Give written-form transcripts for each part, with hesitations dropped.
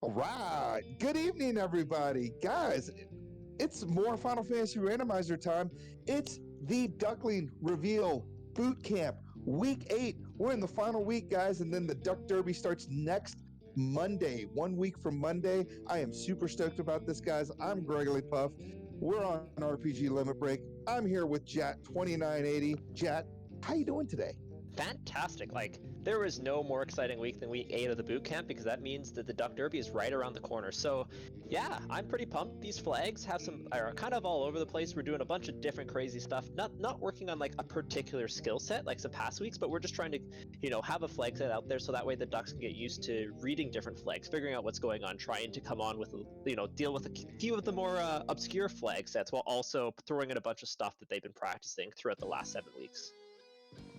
All right. Good evening, everybody. Guys, it's more Final Fantasy Randomizer time. It's the Duckling Reveal Boot Camp, Week 8. We're in the final week, guys, and then the Duck Derby starts next Monday, 1 week from Monday. I am super stoked about this, guys. I'm Gregory Puff. We're on RPG Limit Break. I'm here with Jat2980. Jat, how you doing today? Fantastic. There is no more exciting week than week 8 of the boot camp, because that means that the Duck Derby is right around the corner. So yeah, I'm pretty pumped. These flags are kind of all over the place. We're doing a bunch of different crazy stuff, not working on like a particular skill set like some past weeks, but we're just trying to have a flag set out there so that way the Ducks can get used to reading different flags, figuring out what's going on, trying to come on with deal with a few of the more obscure flag sets, while also throwing in a bunch of stuff that they've been practicing throughout the last 7 weeks.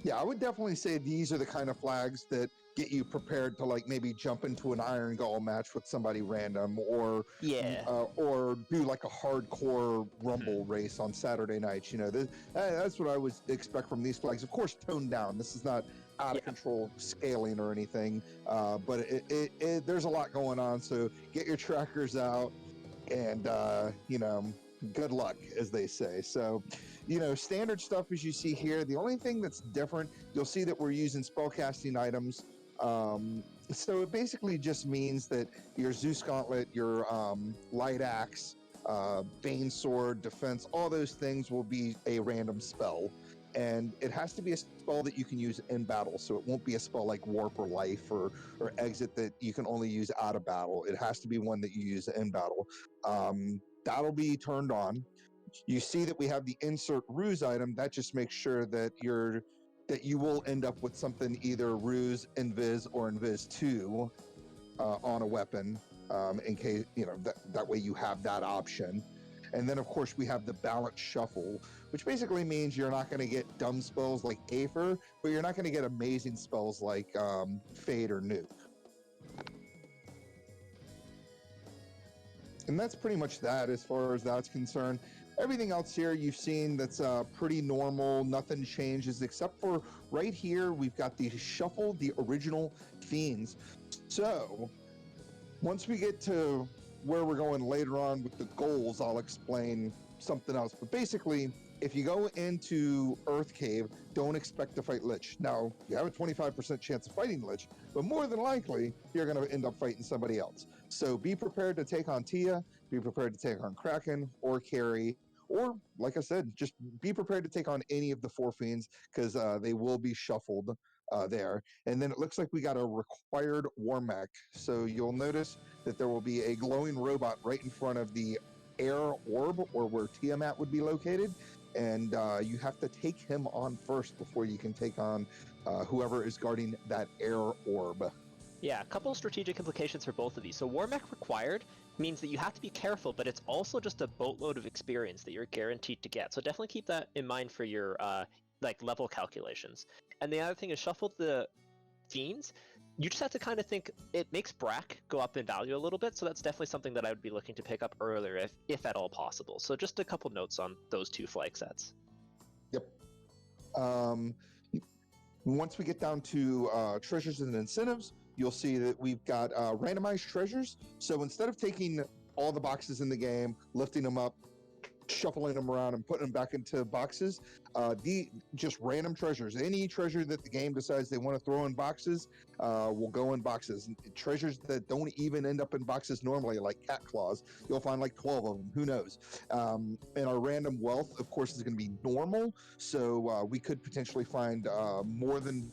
Yeah, I would definitely say these are the kind of flags that get you prepared to like maybe jump into an Iron Gall match with somebody random, or do like a hardcore Rumble race on Saturday nights. That's what I would expect from these flags. Of course, toned down. This is not out of control scaling or anything, but there's a lot going on. So get your trackers out, and good luck, as they say. So, standard stuff as you see here. The only thing that's different, you'll see that we're using spellcasting items. So it basically just means that your Zeus Gauntlet, your Light Axe, Bane Sword, Defense, all those things will be a random spell. And it has to be a spell that you can use in battle. So it won't be a spell like Warp or Life or Exit that you can only use out of battle. It has to be one that you use in battle. That'll be turned on. You see that we have the insert ruse item. That just makes sure that you will end up with something either ruse, invis, or invis 2 on a weapon, in case that way you have that option. And then, of course, we have the balance shuffle, which basically means you're not going to get dumb spells like Aether, but you're not going to get amazing spells like Fade or Nuke. And that's pretty much that as far as that's concerned. Everything else here you've seen that's pretty normal. Nothing changes except for right here we've got the shuffle, the original fiends. So once we get to where we're going later on with the goals, I'll explain something else. But basically, if you go into Earth Cave, don't expect to fight Lich. Now, you have a 25% chance of fighting Lich, but more than likely, you're going to end up fighting somebody else. So be prepared to take on Tia, be prepared to take on Kraken or Carrie, or, like I said, just be prepared to take on any of the 4 fiends, because they will be shuffled there. And then it looks like we got a required war mech. So you'll notice that there will be a glowing robot right in front of the air orb, or where Tiamat would be located. And you have to take him on first before you can take on whoever is guarding that air orb. Yeah, a couple of strategic implications for both of these. So War Mech required means that you have to be careful, but it's also just a boatload of experience that you're guaranteed to get. So definitely keep that in mind for your level calculations. And the other thing is shuffle the fiends. You just have to kind of think it makes Brack go up in value a little bit, so that's definitely something that I would be looking to pick up earlier if at all possible. So just a couple notes on those 2 flag sets. Yep. Once we get down to treasures and incentives, you'll see that we've got randomized treasures. So instead of taking all the boxes in the game, lifting them up, shuffling them around, and putting them back into boxes, just random treasures. Any treasure that the game decides they want to throw in boxes will go in boxes. And treasures that don't even end up in boxes normally, like cat claws, you'll find like 12 of them. Who knows? And our random wealth, of course, is going to be normal. So we could potentially find more than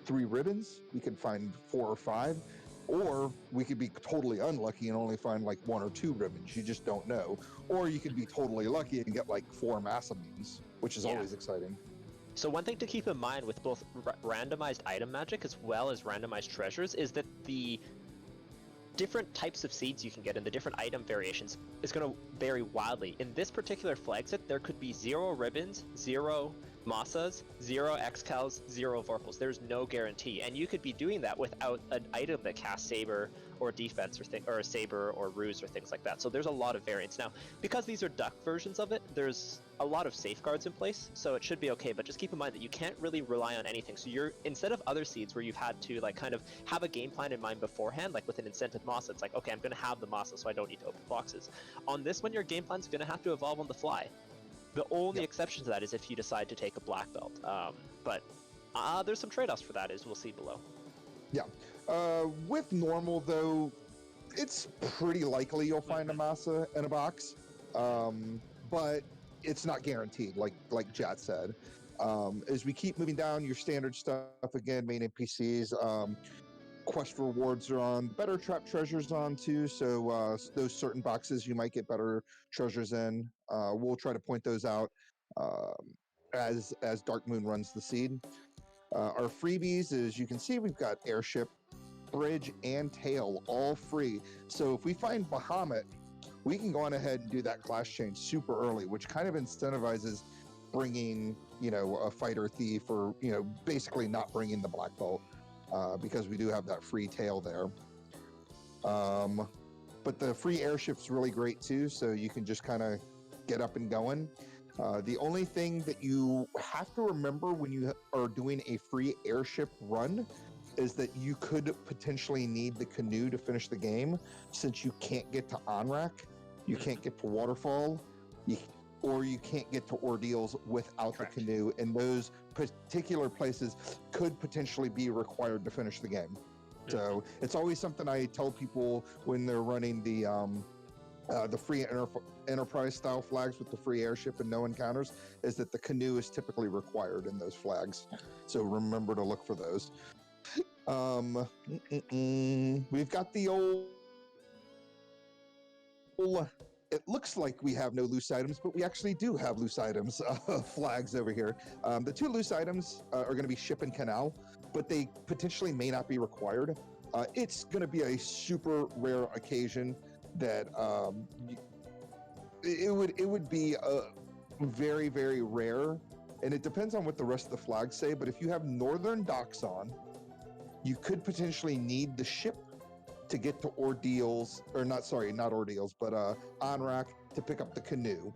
3 ribbons. We could find 4 or 5. Or we could be totally unlucky and only find like 1 or 2 ribbons. You just don't know. Or you could be totally lucky and get like 4 Massamines, which is always exciting. So one thing to keep in mind with both randomized item magic as well as randomized treasures is that the different types of seeds you can get and the different item variations is going to vary wildly. In this particular flag set, there could be 0 ribbons, 0 Masas, 0 X-Cows, 0 Vorpals. There's no guarantee. And you could be doing that without an item that casts Saber or Defense or a Saber or Ruse or things like that. So there's a lot of variance. Now, because these are Duck versions of it, there's a lot of safeguards in place, so it should be okay. But just keep in mind that you can't really rely on anything. So you're, instead of other seeds where you've had to like kind of have a game plan in mind beforehand, like with an incentive Masa, it's like, okay, I'm going to have the Masa, so I don't need to open boxes. On this one, your game plan's going to have to evolve on the fly. The only exception to that is if you decide to take a black belt. But there's some trade-offs for that, as we'll see below. Yeah. With normal, though, it's pretty likely you'll find a Masa in a box. But it's not guaranteed, like Jat said. As we keep moving down, your standard stuff, again, main NPCs, quest rewards are on, better trap treasures on too, so those certain boxes you might get better treasures in. We'll try to point those out as Dark Moon runs the seed. Our freebies, as you can see, we've got airship, bridge, and tail all free. So if we find Bahamut, we can go on ahead and do that class change super early, which kind of incentivizes bringing, a fighter thief, or, basically not bringing the black belt, because we do have that free tail there. But the free airship's really great too, so you can just kind of get up and going. The only thing that you have to remember when you are doing a free airship run is that you could potentially need the canoe to finish the game, since you can't get to Onrak, you can't get to Waterfall, or you can't get to Ordeals without the canoe, and those particular places could potentially be required to finish the game. So it's always something I tell people when they're running the free enterprise style flags with the free airship and no encounters, is that the canoe is typically required in those flags. So remember to look for those. We've got the old, it looks like we have no loose items, but we actually do have loose items, flags over here. The two loose items are going to be ship and canal, but they potentially may not be required. It's going to be a super rare occasion that it would be very, very rare, and it depends on what the rest of the flags say. But if you have Northern Docks on, you could potentially need the ship to get to Ordeals, or not Ordeals, but Onrak to pick up the canoe.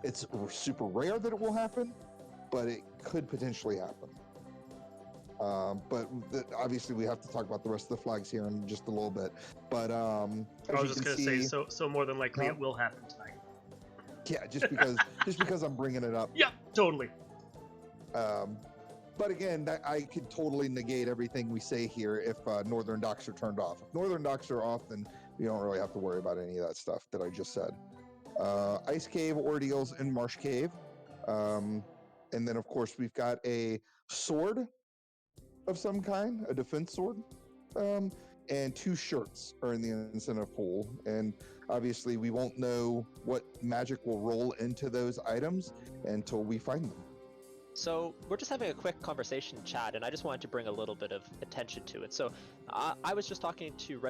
It's super rare that it will happen, but it could potentially happen. But obviously we have to talk about the rest of the flags here in just a little bit. But I was just going to say, so more than likely it will happen tonight. Yeah, just because I'm bringing it up. Yeah, totally. But again, I could totally negate everything we say here if Northern Docks are turned off. If Northern Docks are off, then you don't really have to worry about any of that stuff that I just said. Ice Cave, Ordeals, and Marsh Cave. And then, of course, we've got a sword of some kind, a defense sword. And 2 shirts are in the incentive pool. And obviously, we won't know what magic will roll into those items until we find them. So we're just having a quick conversation in chat, and I just wanted to bring a little bit of attention to it. So I was just talking to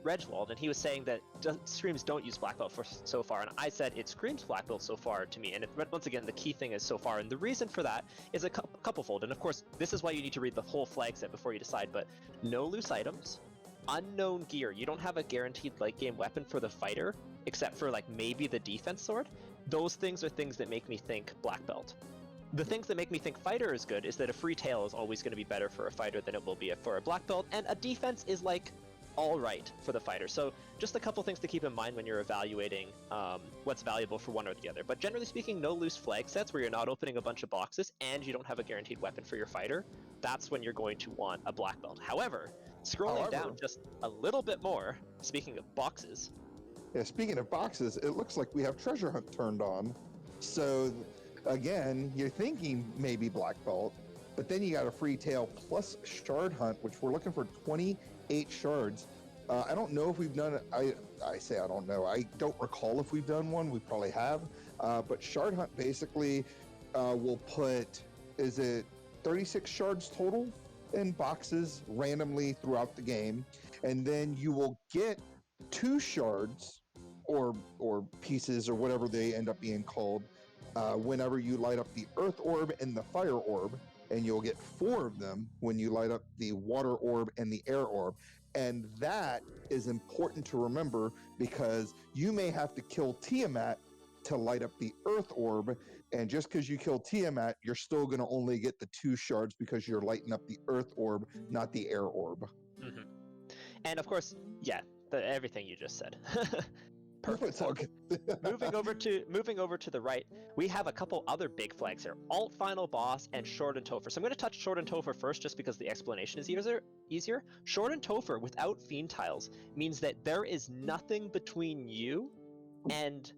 Regwald, and he was saying that Screams don't use Black Belt for so far, and I said it screams Black Belt so far to me. And once again, the key thing is so far, and the reason for that is a couple-fold. And of course, this is why you need to read the whole flag set before you decide. But no loose items, unknown gear. You don't have a guaranteed late-game weapon for the fighter, except for like maybe the defense sword. Those things are things that make me think Black Belt. The things that make me think fighter is good is that a free tail is always going to be better for a fighter than it will be for a black belt, and a defense is like all right for the fighter. So just a couple things to keep in mind when you're evaluating what's valuable for one or the other. But generally speaking, no loose flag sets where you're not opening a bunch of boxes and you don't have a guaranteed weapon for your fighter. That's when you're going to want a black belt. However, scrolling down just a little bit more, speaking of boxes. Yeah, speaking of boxes, it looks like we have treasure hunt turned on. So again, you're thinking maybe black belt, but then you got a free tail plus shard hunt, which we're looking for 28 shards. I don't know if we've done it. I say I don't know. I don't recall if we've done one. We probably have. But shard hunt basically will put, is it 36 shards total in boxes randomly throughout the game, and then you will get 2 shards or pieces or whatever they end up being called whenever you light up the earth orb and the fire orb, and you'll get 4 of them when you light up the water orb and the air orb. And that is important to remember because you may have to kill Tiamat to light up the earth orb, and just because you kill Tiamat, you're still going to only get the 2 shards because you're lighting up the earth orb, not the air orb. Mm-hmm. And of course, yeah, everything you just said. Perfect. It's all good. moving over to the right, we have a couple other big flags here: Alt Final Boss and Short and Topher. So I'm going to touch Short and Topher first, just because the explanation is easier. Short and Topher without Fiend tiles means that there is nothing between you and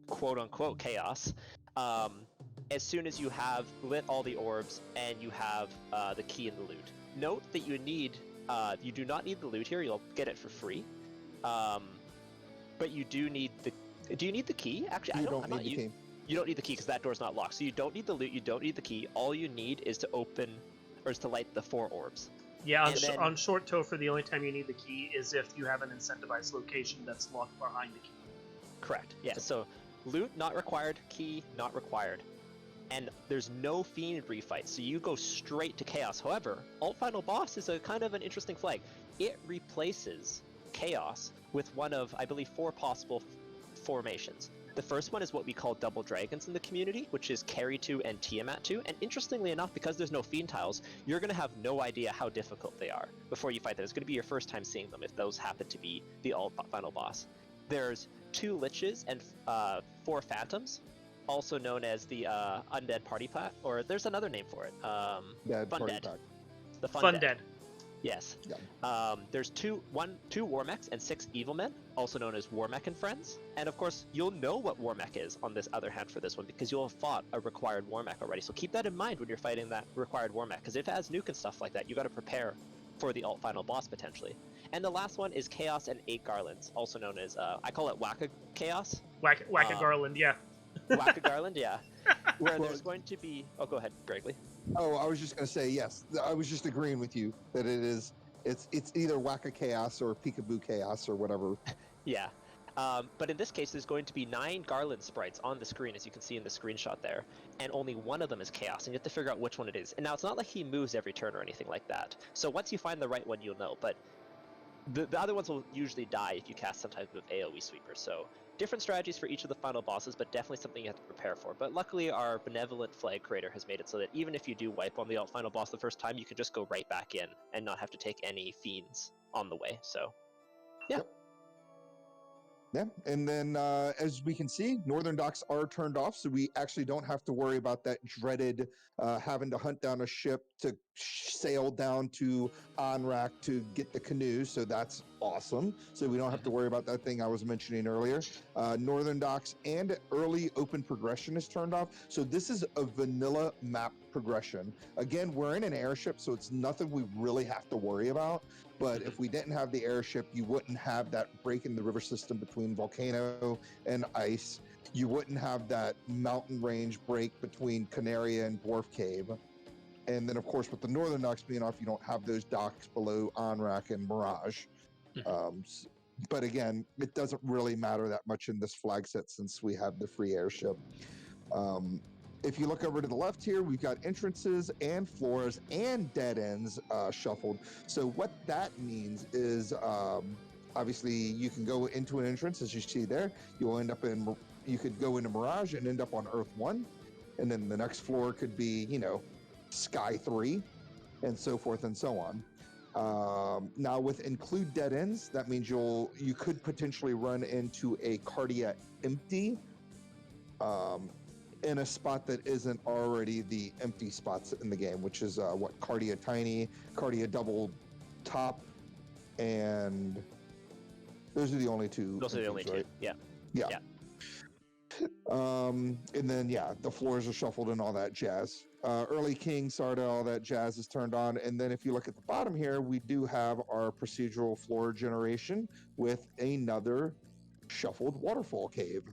quote unquote chaos. As soon as you have lit all the orbs and you have the key and the loot. Note that you do not need the loot here. You'll get it for free. But you do need the. Do you need the key? Actually, You don't need the key. You don't need the key because that door's not locked. So you don't need the loot. You don't need the key. All you need is to light the 4 orbs. Yeah, on Short Topher, the only time you need the key is if you have an incentivized location that's locked behind the key. Correct. Yeah. So loot not required. Key not required. And there's no Fiend refight, so you go straight to Chaos. However, Alt Final Boss is a kind of an interesting flag. It replaces Chaos with one of, I believe, 4 possible formations. The first one is what we call Double Dragons in the community, which is Carry 2 and Tiamat 2. And interestingly enough, because there's no Fiend tiles, you're going to have no idea how difficult they are before you fight them. It's going to be your first time seeing them if those happen to be the Alt Final Boss. There's 2 Liches and 4 Phantoms, also known as the Undead Party Pack, or there's another name for it. Fundead. The Fundead. Yes. Yeah. There's 2 Warmechs and 6 Evil Men, also known as Warmech and Friends. And of course, you'll know what Warmech is on this other hand for this one because you'll have fought a required Warmech already. So keep that in mind when you're fighting that required Warmech, because if it has nuke and stuff like that, you got to prepare for the Alt Final Boss potentially. And the last one is Chaos and 8 Garlands, also known as I call it Wacka Chaos. Wacka Garland, yeah. Wacka Garland, yeah. Where there's going to be. Oh, go ahead, Gregley. Oh, I was just going to say yes. I was just agreeing with you that it's either Wacka Chaos or Peekaboo Chaos or whatever. Yeah. But in this case, there's going to be 9 Garland sprites on the screen, as you can see in the screenshot there, and only one of them is Chaos, and you have to figure out which one it is. And now it's not like he moves every turn or anything like that. So once you find the right one, you'll know. But the other ones will usually die if you cast some type of AoE sweeper. So different strategies for each of the final bosses, but definitely something you have to prepare for. But luckily, our benevolent flag creator has made it so that even if you do wipe on the alt final boss the first time, you can just go right back in and not have to take any fiends on the way. So, yeah. Yep. Yeah, and then as we can see, northern docks are turned off, so we actually don't have to worry about that dreaded having to hunt down a ship to sail down to Anrak to get the canoe, so that's awesome. So we don't have to worry about that thing I was mentioning earlier. Northern docks and early open progression is turned off, so this is a vanilla map progression. Again, we're in an airship, so it's nothing we really have to worry about. But if we didn't have the airship, you wouldn't have that break in the river system between volcano and ice. You wouldn't have that mountain range break between Canaria and Dwarf Cave. And then, of course, with the northern docks being off, you don't have those docks below Anrak and Mirage. But again, it doesn't really matter that much in this flag set since we have the free airship. If you look over to the left here, we've got entrances and floors and dead ends shuffled. So what that means is obviously you can go into an entrance, as you see there. You could go into Mirage and end up on Earth 1. And then the next floor could be, Sky 3 and so forth and so on. Now with include dead ends, that means you could potentially run into a Cardia empty in a spot that isn't already the empty spots in the game, which is Cardia Tiny, Cardia Double Top, and those are the only two. Those are the only two, yeah. And then, the floors are shuffled and all that jazz. Early King, Sarda, all that jazz is turned on. And then if you look at the bottom here, we do have our procedural floor generation with another shuffled waterfall cave.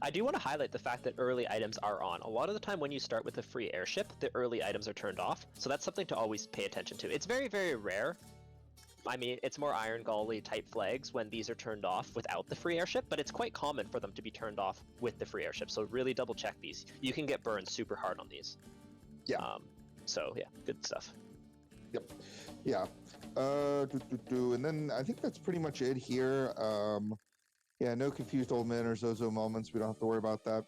I do want to highlight the fact that early items are on. A lot of the time when you start with a free airship, the early items are turned off. So that's something to always pay attention to. It's very, very rare, I mean, it's more Iron Golly type flags when these are turned off without the free airship, but it's quite common for them to be turned off with the free airship. So really double check these. You can get burned super hard on these. Yeah. So yeah, good stuff. Yep. Yeah. And then I think that's pretty much it here. Yeah, no confused old men or Zozo moments. We don't have to worry about that.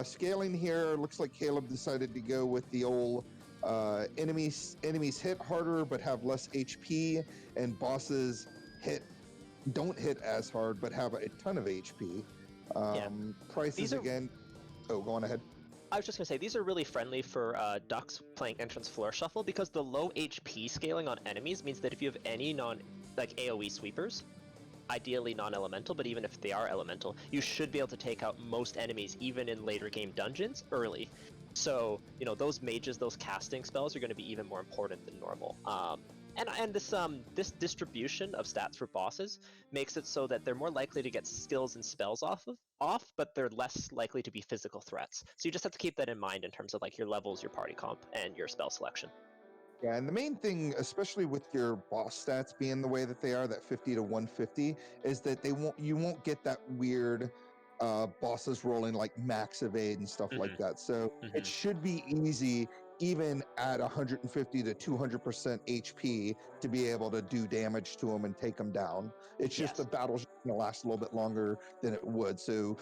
Scaling here, looks like Caleb decided to go with the old enemies hit harder but have less HP, and bosses don't hit as hard but have a ton of HP. Prices again. Oh, go on ahead. I was just going to say, these are really friendly for ducks playing entrance floor shuffle, because the low HP scaling on enemies means that if you have any AoE sweepers, ideally non-elemental, but even if they are elemental, you should be able to take out most enemies, even in later game dungeons, early. So, those mages, those casting spells are going to be even more important than normal. And this distribution of stats for bosses makes it so that they're more likely to get skills and spells off, but they're less likely to be physical threats. So you just have to keep that in mind in terms of your levels, your party comp, and your spell selection. Yeah, and the main thing, especially with your boss stats being the way that they are, that 50 to 150, is that you won't get that weird bosses rolling like max evade and stuff like that. So it should be easy, even at 150 to 200% HP, to be able to do damage to them and take them down. It's just the battle's going to last a little bit longer than it would. So,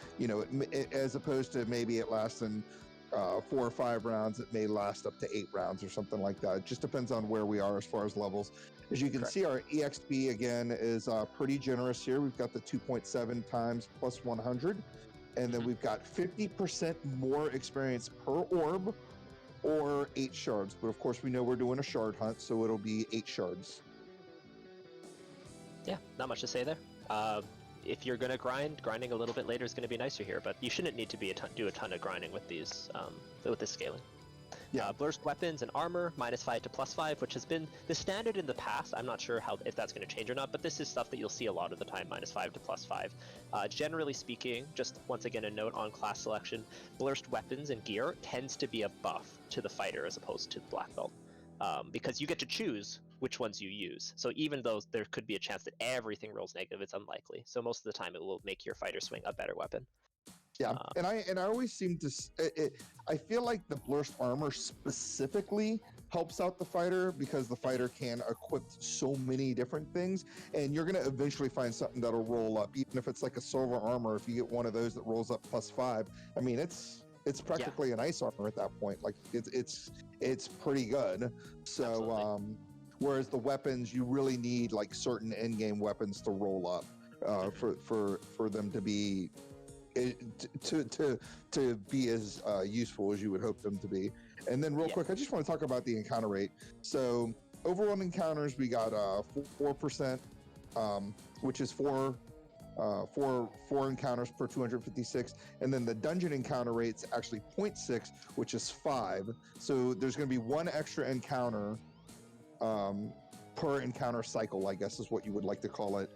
as opposed to maybe it lasting 4 or 5 rounds, it may last up to 8 rounds or something like that. It just depends on where we are as far as levels. As you can see, our EXP again is pretty generous here. We've got the 2.7 times plus 100, and then we've got 50% more experience per orb, or 8 shards. But of course, we know we're doing a shard hunt, so it'll be 8 shards. Yeah, not much to say there. If you're going to grinding a little bit later is going to be nicer here, but you shouldn't need to do a ton of grinding with these with this scaling. Yeah. Burst weapons and armor, -5 to +5, which has been the standard in the past. I'm not sure if that's going to change or not, but this is stuff that you'll see a lot of the time, -5 to +5. Generally speaking, just once again a note on class selection, burst weapons and gear tends to be a buff to the fighter as opposed to the black belt. Because you get to choose which ones you use. So even though there could be a chance that everything rolls negative, it's unlikely. So most of the time it will make your fighter swing a better weapon. Yeah, and I always seem to I feel like the burst armor specifically helps out the fighter, because the fighter can equip so many different things, and you're going to eventually find something that'll roll up, even if it's like a silver armor. If you get one of those that rolls up +5, I mean, it's practically an ice armor at that point. Like it's pretty good. So whereas the weapons, you really need like certain end game weapons to roll up for them to be to be as useful as you would hope them to be. And then real quick, I just want to talk about the encounter rate. So overall encounters, we got 4%, which is four encounters per 256, and then the dungeon encounter rate's actually 0.6, which is 5. So there's going to be 1 extra encounter per encounter cycle, I guess is what you would like to call it,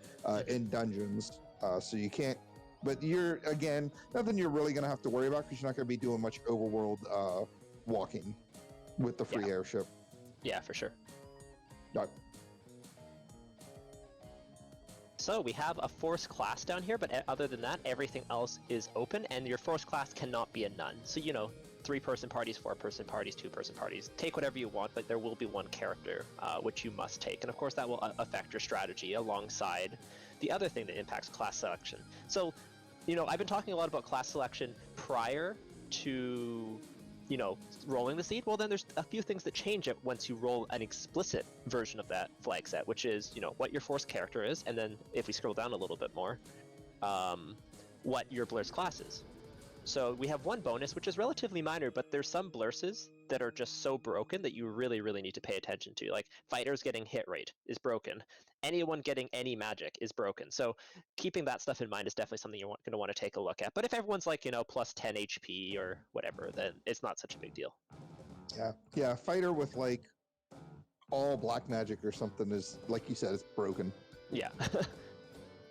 in dungeons. So you can't, but you're, again, nothing you're really going to have to worry about, because you're not going to be doing much overworld walking with the free airship. Yeah, for sure. No. So we have a force class down here, but other than that, everything else is open, and your force class cannot be a none. So, 3-person parties, 4-person parties, 2-person parties. Take whatever you want, but there will be 1 character, which you must take. And of course, that will affect your strategy alongside the other thing that impacts class selection. So, I've been talking a lot about class selection prior to rolling the seed. Well, then there's a few things that change it once you roll an explicit version of that flag set, which is, what your force character is, and then if we scroll down a little bit more, what your blur's class is. So we have 1 bonus, which is relatively minor, but there's some blurses that are just so broken that you really, really need to pay attention to. Like, fighters getting hit rate is broken. Anyone getting any magic is broken. So keeping that stuff in mind is definitely something you're going to want to take a look at. But if everyone's like, plus 10 HP or whatever, then it's not such a big deal. Yeah, fighter with like all black magic or something is, like you said, it's broken. Yeah.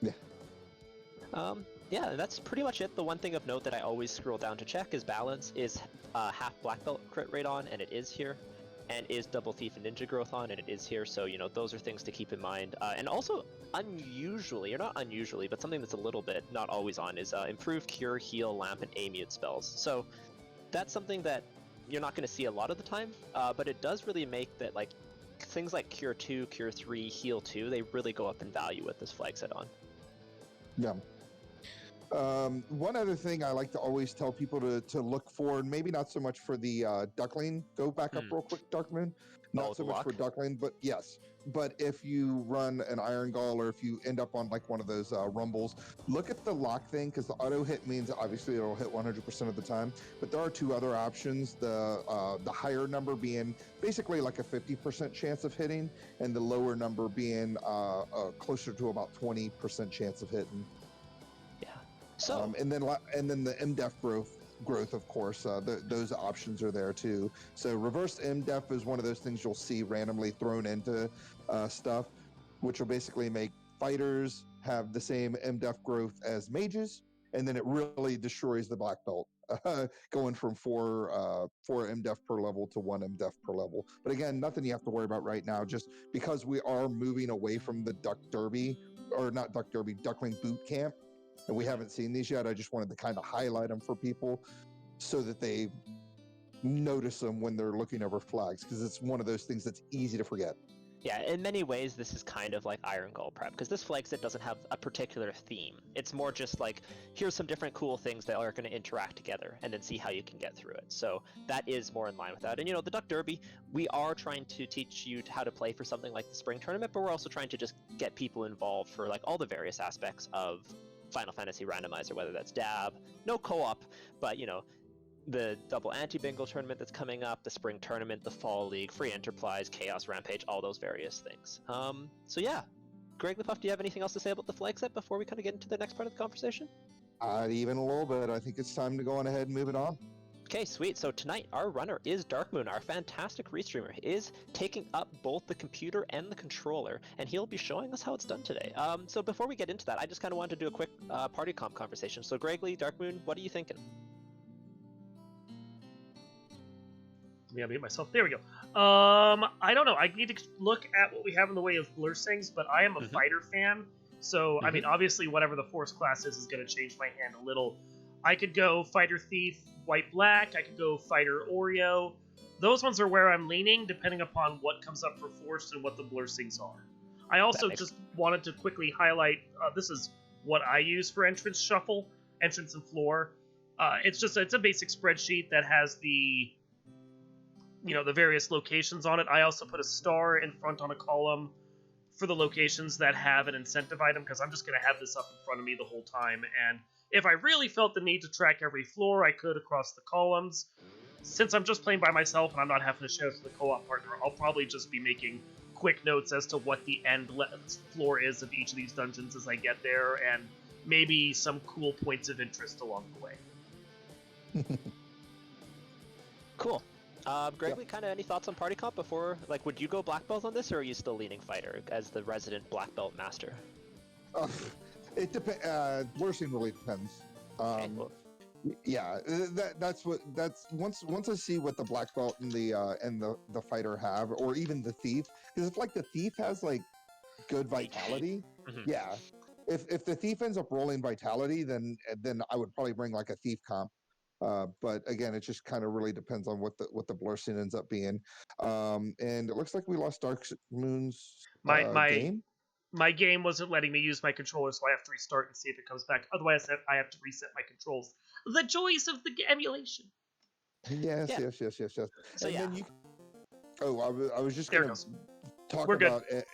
Yeah. Yeah, that's pretty much it. The one thing of note that I always scroll down to check is balance is half black belt crit rate on, and it is here. And is Double Thief and Ninja Growth on? And it is here, so, those are things to keep in mind. And also, unusually, or not unusually, but something that's a little bit not always on is Improve, Cure, Heal, Lamp, and Amute spells. So that's something that you're not going to see a lot of the time, but it does really make that, like, things like Cure 2, Cure 3, Heal 2, they really go up in value with this flag set on. Yeah. One other thing I like to always tell people to look for, and maybe not so much for the Duckling. Go back up real quick, Darkmoon. Not so much lock? for Duckling, but yes. But if you run an Iron Gall, or if you end up on like one of those rumbles, look at the lock thing, because the auto hit means obviously it'll hit 100% of the time. But there are two other options: the higher number being basically like a 50% chance of hitting, and the lower number being closer to about 20% chance of hitting. So and then the MDEF growth, of course, those options are there too. So reverse MDEF is one of those things you'll see randomly thrown into stuff, which will basically make fighters have the same MDEF growth as mages, and then it really destroys the black belt, going from four MDEF per level to 1 MDEF per level. But again, nothing you have to worry about right now, just because we are moving away from the Duckling boot camp, and we haven't seen these yet. I just wanted to kind of highlight them for people so that they notice them when they're looking over flags, because it's one of those things that's easy to forget. Yeah, in many ways, this is kind of like Iron Gall prep, because this flag set doesn't have a particular theme. It's more just like, here's some different cool things that are going to interact together, and then see how you can get through it. So that is more in line with that. And the Duck Derby, we are trying to teach you how to play for something like the spring tournament, but we're also trying to just get people involved for like all the various aspects of Final Fantasy Randomizer, whether that's DAB, no co-op, but the double anti-bingo tournament that's coming up, the spring tournament, the fall league, free enterprise, chaos rampage, all those various things. So yeah, Greg the Puff, do you have anything else to say about the flag set before we kind of get into the next part of the conversation? Even a little bit. I think it's time to go on ahead and move it on. Okay, sweet. So tonight, our runner is Darkmoon, our fantastic restreamer. He is taking up both the computer and the controller, and he'll be showing us how it's done today. So before we get into that, I just kind of wanted to do a quick party comp conversation. So Greg Lee, Darkmoon, what are you thinking? Let me unmute myself. There we go. I don't know. I need to look at what we have in the way of blessings, but I am a fighter fan. So, I mean, obviously, whatever the force class is going to change my hand a little. I could go Fighter Thief, White-Black. I could go Fighter Oreo. Those ones are where I'm leaning, depending upon what comes up for force and what the blessings are. I also just wanted to quickly highlight, this is what I use for entrance shuffle, entrance and floor. It's a basic spreadsheet that has the various locations on it. I also put a star in front on a column for the locations that have an incentive item, because I'm just going to have this up in front of me the whole time, and if I really felt the need to track every floor, I could across the columns. Since I'm just playing by myself and I'm not having to shout to the co-op partner, I'll probably just be making quick notes as to what the end floor is of each of these dungeons as I get there, and maybe some cool points of interest along the way. Cool. Greg, kind of any thoughts on party comp before? Like, would you go black belt on this, or are you still leaning fighter as the resident black belt master? It depends. Blessing really depends. Okay, cool. Yeah, that's once I see what the black belt and the fighter have, or even the thief, because if like the thief has like good vitality, yeah. If the thief ends up rolling vitality, then I would probably bring like a thief comp. But again, it just kind of really depends on what the blessing ends up being. And it looks like we lost Darkmoon's game. My game wasn't letting me use my controller, so I have to restart and see if it comes back. Otherwise, I have to reset my controls. The joys of the emulation. Yes. So and then you. Oh, I was just going to talk We're about it.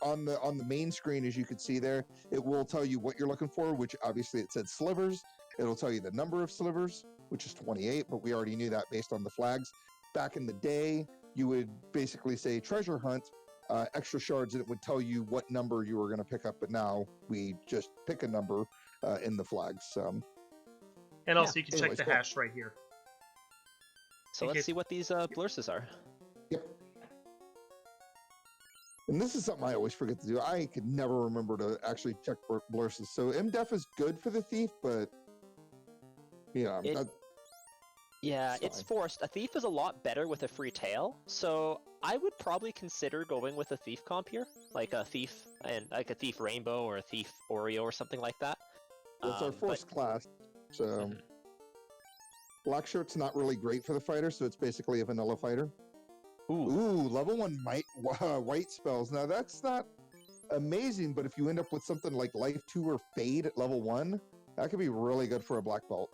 On the main screen, as you can see there, it will tell you what you're looking for, which obviously it said slivers. It'll tell you the number of slivers, which is 28, but we already knew that based on the flags. Back in the day, you would basically say treasure hunt, extra shards, and it would tell you what number you were going to pick up, but now we just pick a number in the flags. And also, you can check the hash right here. So let's see what these blurses are. Yep. And this is something I always forget to do. I could never remember to actually check blurses. So MDEF is good for the thief, but Yeah, it's forced. A thief is a lot better with a free tail, so I would probably consider going with a thief comp here, like a thief and like a thief rainbow or a thief Oreo or something like that. It's our forced class, so black shirt's not really great for the fighter, so it's basically a vanilla fighter. Ooh, level 1 white spells. Now that's not amazing, but if you end up with something like Life 2 or Fade at level 1, that could be really good for a black belt.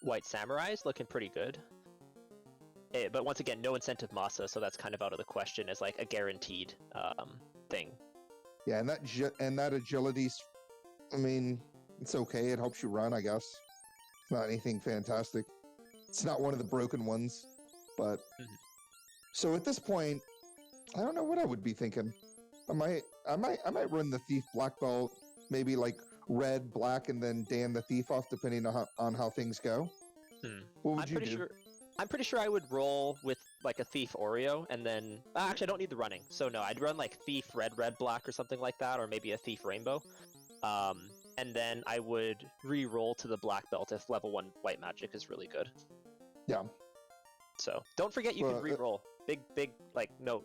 White Samurai's looking pretty good. But once again, no incentive masa, so that's kind of out of the question as like a guaranteed thing. Yeah, and that agility's, I mean, it's okay. It helps you run, I guess. It's not anything fantastic. It's not one of the broken ones, but so at this point, I don't know what I would be thinking. I might run the thief black belt, maybe like red, black, and then Dan the thief off, depending on how things go. What would you do? I'm pretty sure I would roll with like a thief Oreo, and then actually I don't need the running, so no, I'd run like thief red, black, or something like that, or maybe a thief rainbow. And then I would re-roll to the black belt if level 1 white magic is really good. Yeah. So don't forget you can re-roll. Big like note.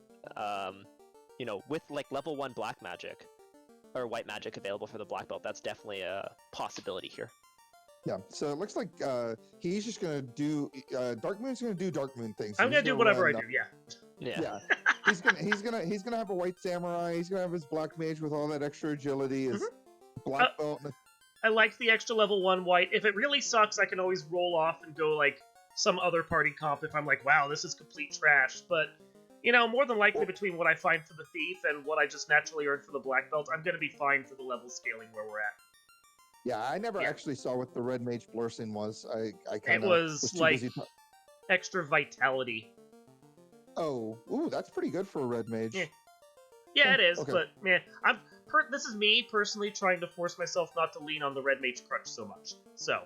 You know, with like level 1 black magic or white magic available for the black belt, that's definitely a possibility here. Yeah, so it looks like he's just gonna do Dark Moon's gonna do Dark Moon things. I'm gonna do whatever I do. Yeah. he's gonna have a white samurai. He's gonna have his black mage with all that extra agility. His black belt. I liked the extra level 1 white. If it really sucks, I can always roll off and go like some other party comp if I'm like, wow, this is complete trash. But you know, more than likely between what I find for the thief and what I just naturally earned for the black belt, I'm gonna be fine for the level scaling where we're at. Yeah, I never actually saw what the red mage blursing was. I kind of was too like busy extra vitality. Oh, ooh, that's pretty good for a red mage. Yeah, it is. Okay. But man, this is me personally trying to force myself not to lean on the red mage crutch so much. So,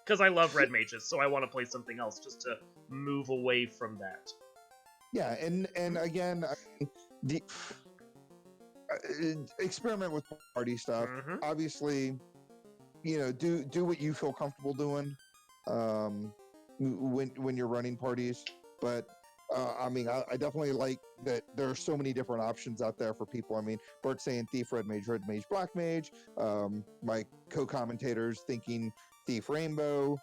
because I love red mages, so I want to play something else just to move away from that. Yeah, and again, experiment with party stuff. Obviously, you know, do what you feel comfortable doing when you're running parties. But I mean, I definitely like that there are so many different options out there for people. I mean, Bert's saying thief, red mage, black mage. My co-commentators thinking thief, rainbow.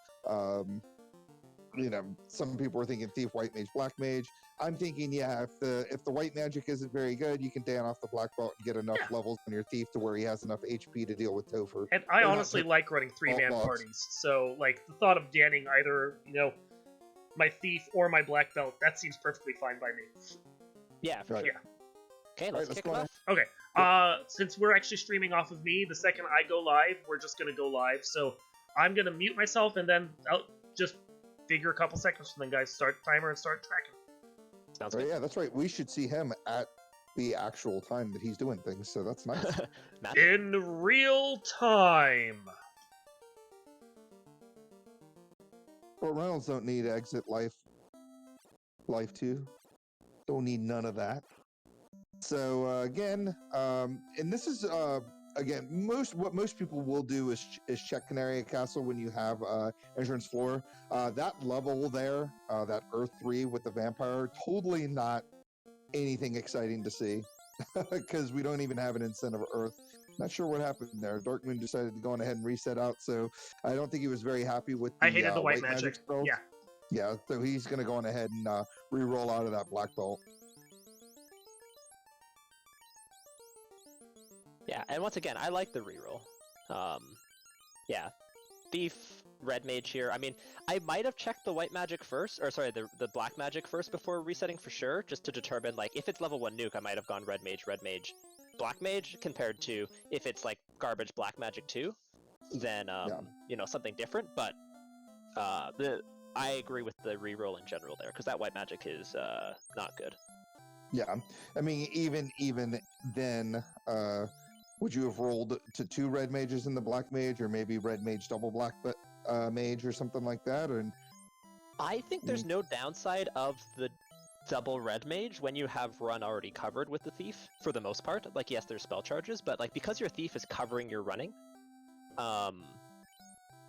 You know, some people are thinking thief, white mage, black mage. I'm thinking, yeah, if the white magic isn't very good, you can Dan off the black belt and get enough levels on your thief to where he has enough HP to deal with Topher. And I honestly like running 3-man parties, so like the thought of danning either, you know, my thief or my black belt, that seems perfectly fine by me. Yeah, for sure. Yeah. Okay, let's kick it off. Okay, since we're actually streaming off of me, the second I go live, we're just gonna go live. So I'm gonna mute myself and then I'll just figure a couple seconds, and then guys start the timer and start tracking. Sounds good. Yeah, that's right. We should see him at the actual time that he's doing things, so that's nice. In real time. But Reynolds don't need exit life 2. Don't need none of that. So again, and this is again, what most people will do is check Canaria Castle when you have entrance floor. That level there, that Earth 3 with the vampire, totally not anything exciting to see because we don't even have an incentive Earth. Not sure what happened there. Dark Moon decided to go on ahead and reset out, so I don't think he was very happy with the I hated the white magic spells. Yeah, so he's going to go on ahead and re-roll out of that black belt. Yeah, and once again, I like the reroll. Yeah, thief, red mage here. I mean, I might have checked the white magic first, or sorry, the black magic first before resetting for sure, just to determine, like, if it's level 1 nuke, I might have gone red mage, black mage, compared to if it's, like, garbage black magic too, then, you know, something different, but I agree with the reroll in general there, because that white magic is not good. Yeah, I mean, even then, would you have rolled to 2 red mages in the black mage, or maybe red mage double black mage or something like that? Or I think there's no downside of the double red mage when you have run already covered with the thief, for the most part. Like, yes, there's spell charges, but like because your thief is covering your running,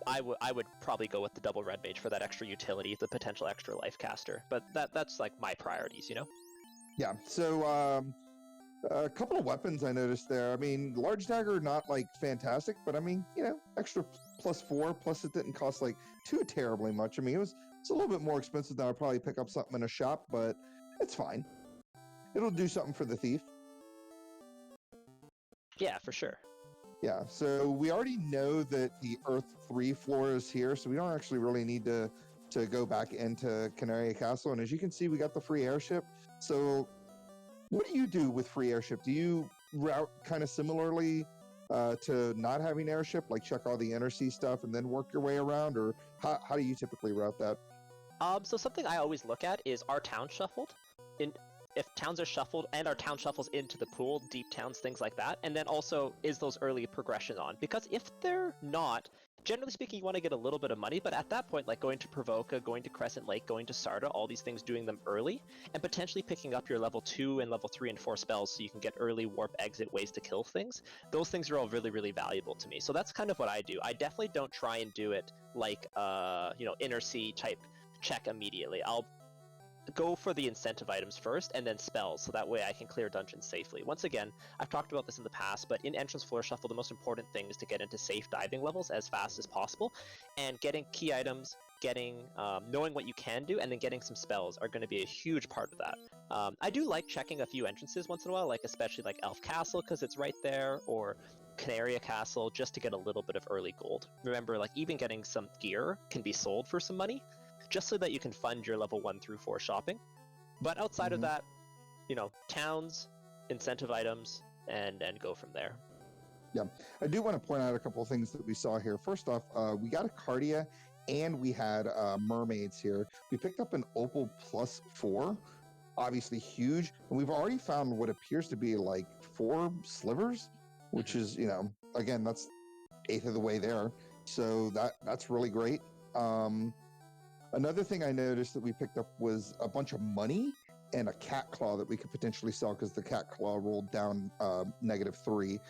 I would probably go with the double red mage for that extra utility, the potential extra life caster. But that's like my priorities, you know? Yeah. So a couple of weapons I noticed there. I mean, large dagger not like fantastic, but I mean, extra +4. Plus, it didn't cost like too terribly much. I mean, it's a little bit more expensive than I'd probably pick up something in a shop, but it's fine. It'll do something for the thief. Yeah, for sure. Yeah, so we already know that the Earth 3 floor is here, so we don't actually really need to go back into Canaria Castle. And as you can see, we got the free airship. So what do you do with free airship? Do you route kind of similarly to not having airship, like check all the inner sea stuff and then work your way around? Or how do you typically route that? So something I always look at is, are towns shuffled? If towns are shuffled and our town shuffles into the pool, deep towns, things like that, and then also is those early progression on? Because if they're not, generally speaking, you want to get a little bit of money, but at that point, like going to Provoca, going to Crescent Lake, going to Sarda, all these things, doing them early, and potentially picking up your level 2 and level 3 and 4 spells so you can get early warp exit ways to kill things, those things are all really, really valuable to me. So that's kind of what I do. I definitely don't try and do it like, inner sea type check immediately. I'll go for the incentive items first and then spells, so that way I can clear dungeons safely. Once again, I've talked about this in the past, but in entrance floor shuffle, the most important thing is to get into safe diving levels as fast as possible, and getting key items, knowing what you can do, and then getting some spells are going to be a huge part of that. I do like checking a few entrances once in a while, like especially like Elf Castle because it's right there, or Canaria Castle, just to get a little bit of early gold. Remember, like even getting some gear can be sold for some money, just so that you can fund your level 1 through 4 shopping. But outside of that, towns, incentive items, and go from there. Yeah, I do want to point out a couple of things that we saw here. First off, we got a Cardia and we had mermaids here. We picked up an Opal +4, obviously huge, and we've already found what appears to be like 4 slivers, which is, again, that's 1/8 of the way there. So that's really great. Another thing I noticed that we picked up was a bunch of money and a cat claw that we could potentially sell because the cat claw rolled down -3.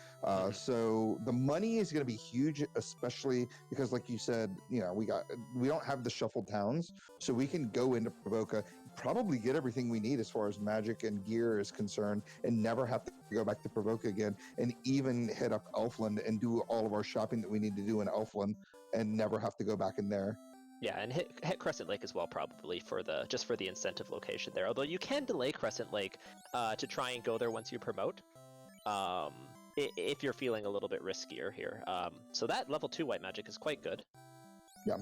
So the money is going to be huge, especially because, like you said, we don't have the shuffled towns, so we can go into Provoca, probably get everything we need as far as magic and gear is concerned, and never have to go back to Provoca again, and even hit up Elfland and do all of our shopping that we need to do in Elfland, and never have to go back in there. Yeah, and hit Crescent Lake as well, probably for the incentive location there. Although you can delay Crescent Lake to try and go there once you promote, if you're feeling a little bit riskier here. So that level 2 white magic is quite good. Yeah,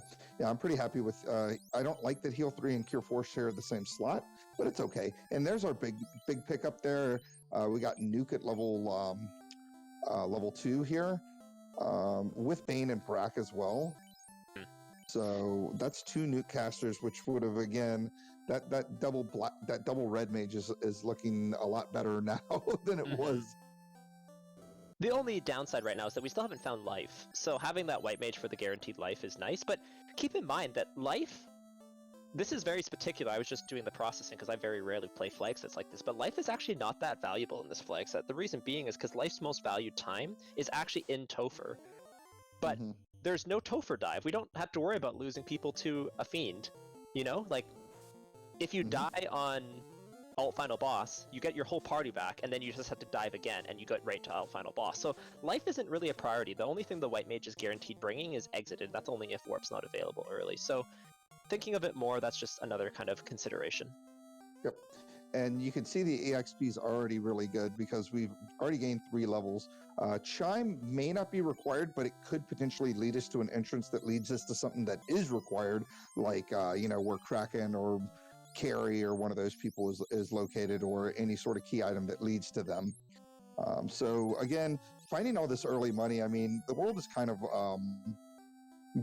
I'm pretty happy with. I don't like that Heal 3 and Cure 4 share the same slot, but it's okay. And there's our big pickup there. We got Nuke at level 2 here, with Bane and Brack as well. So that's 2 nuke casters, which would have, again, that double red mage is looking a lot better now than it was. The only downside right now is that we still haven't found life. So having that white mage for the guaranteed life is nice, but keep in mind that life, this is very particular. I was just doing the processing because I very rarely play flag sets like this, but life is actually not that valuable in this flag set. The reason being is because life's most valued time is actually in Topher. But there's no Topher dive. We don't have to worry about losing people to a fiend. Like, if you die on Alt Final Boss, you get your whole party back, and then you just have to dive again, and you get right to Alt Final Boss. So life isn't really a priority. The only thing the white mage is guaranteed bringing is exited. That's only if warp's not available early. So thinking of it more, that's just another kind of consideration. Yep. And you can see the EXP is already really good because we've already gained 3 levels. Chime may not be required, but it could potentially lead us to an entrance that leads us to something that is required, like, where Kraken or Carry or one of those people is located, or any sort of key item that leads to them. So, again, finding all this early money, I mean, the world is kind of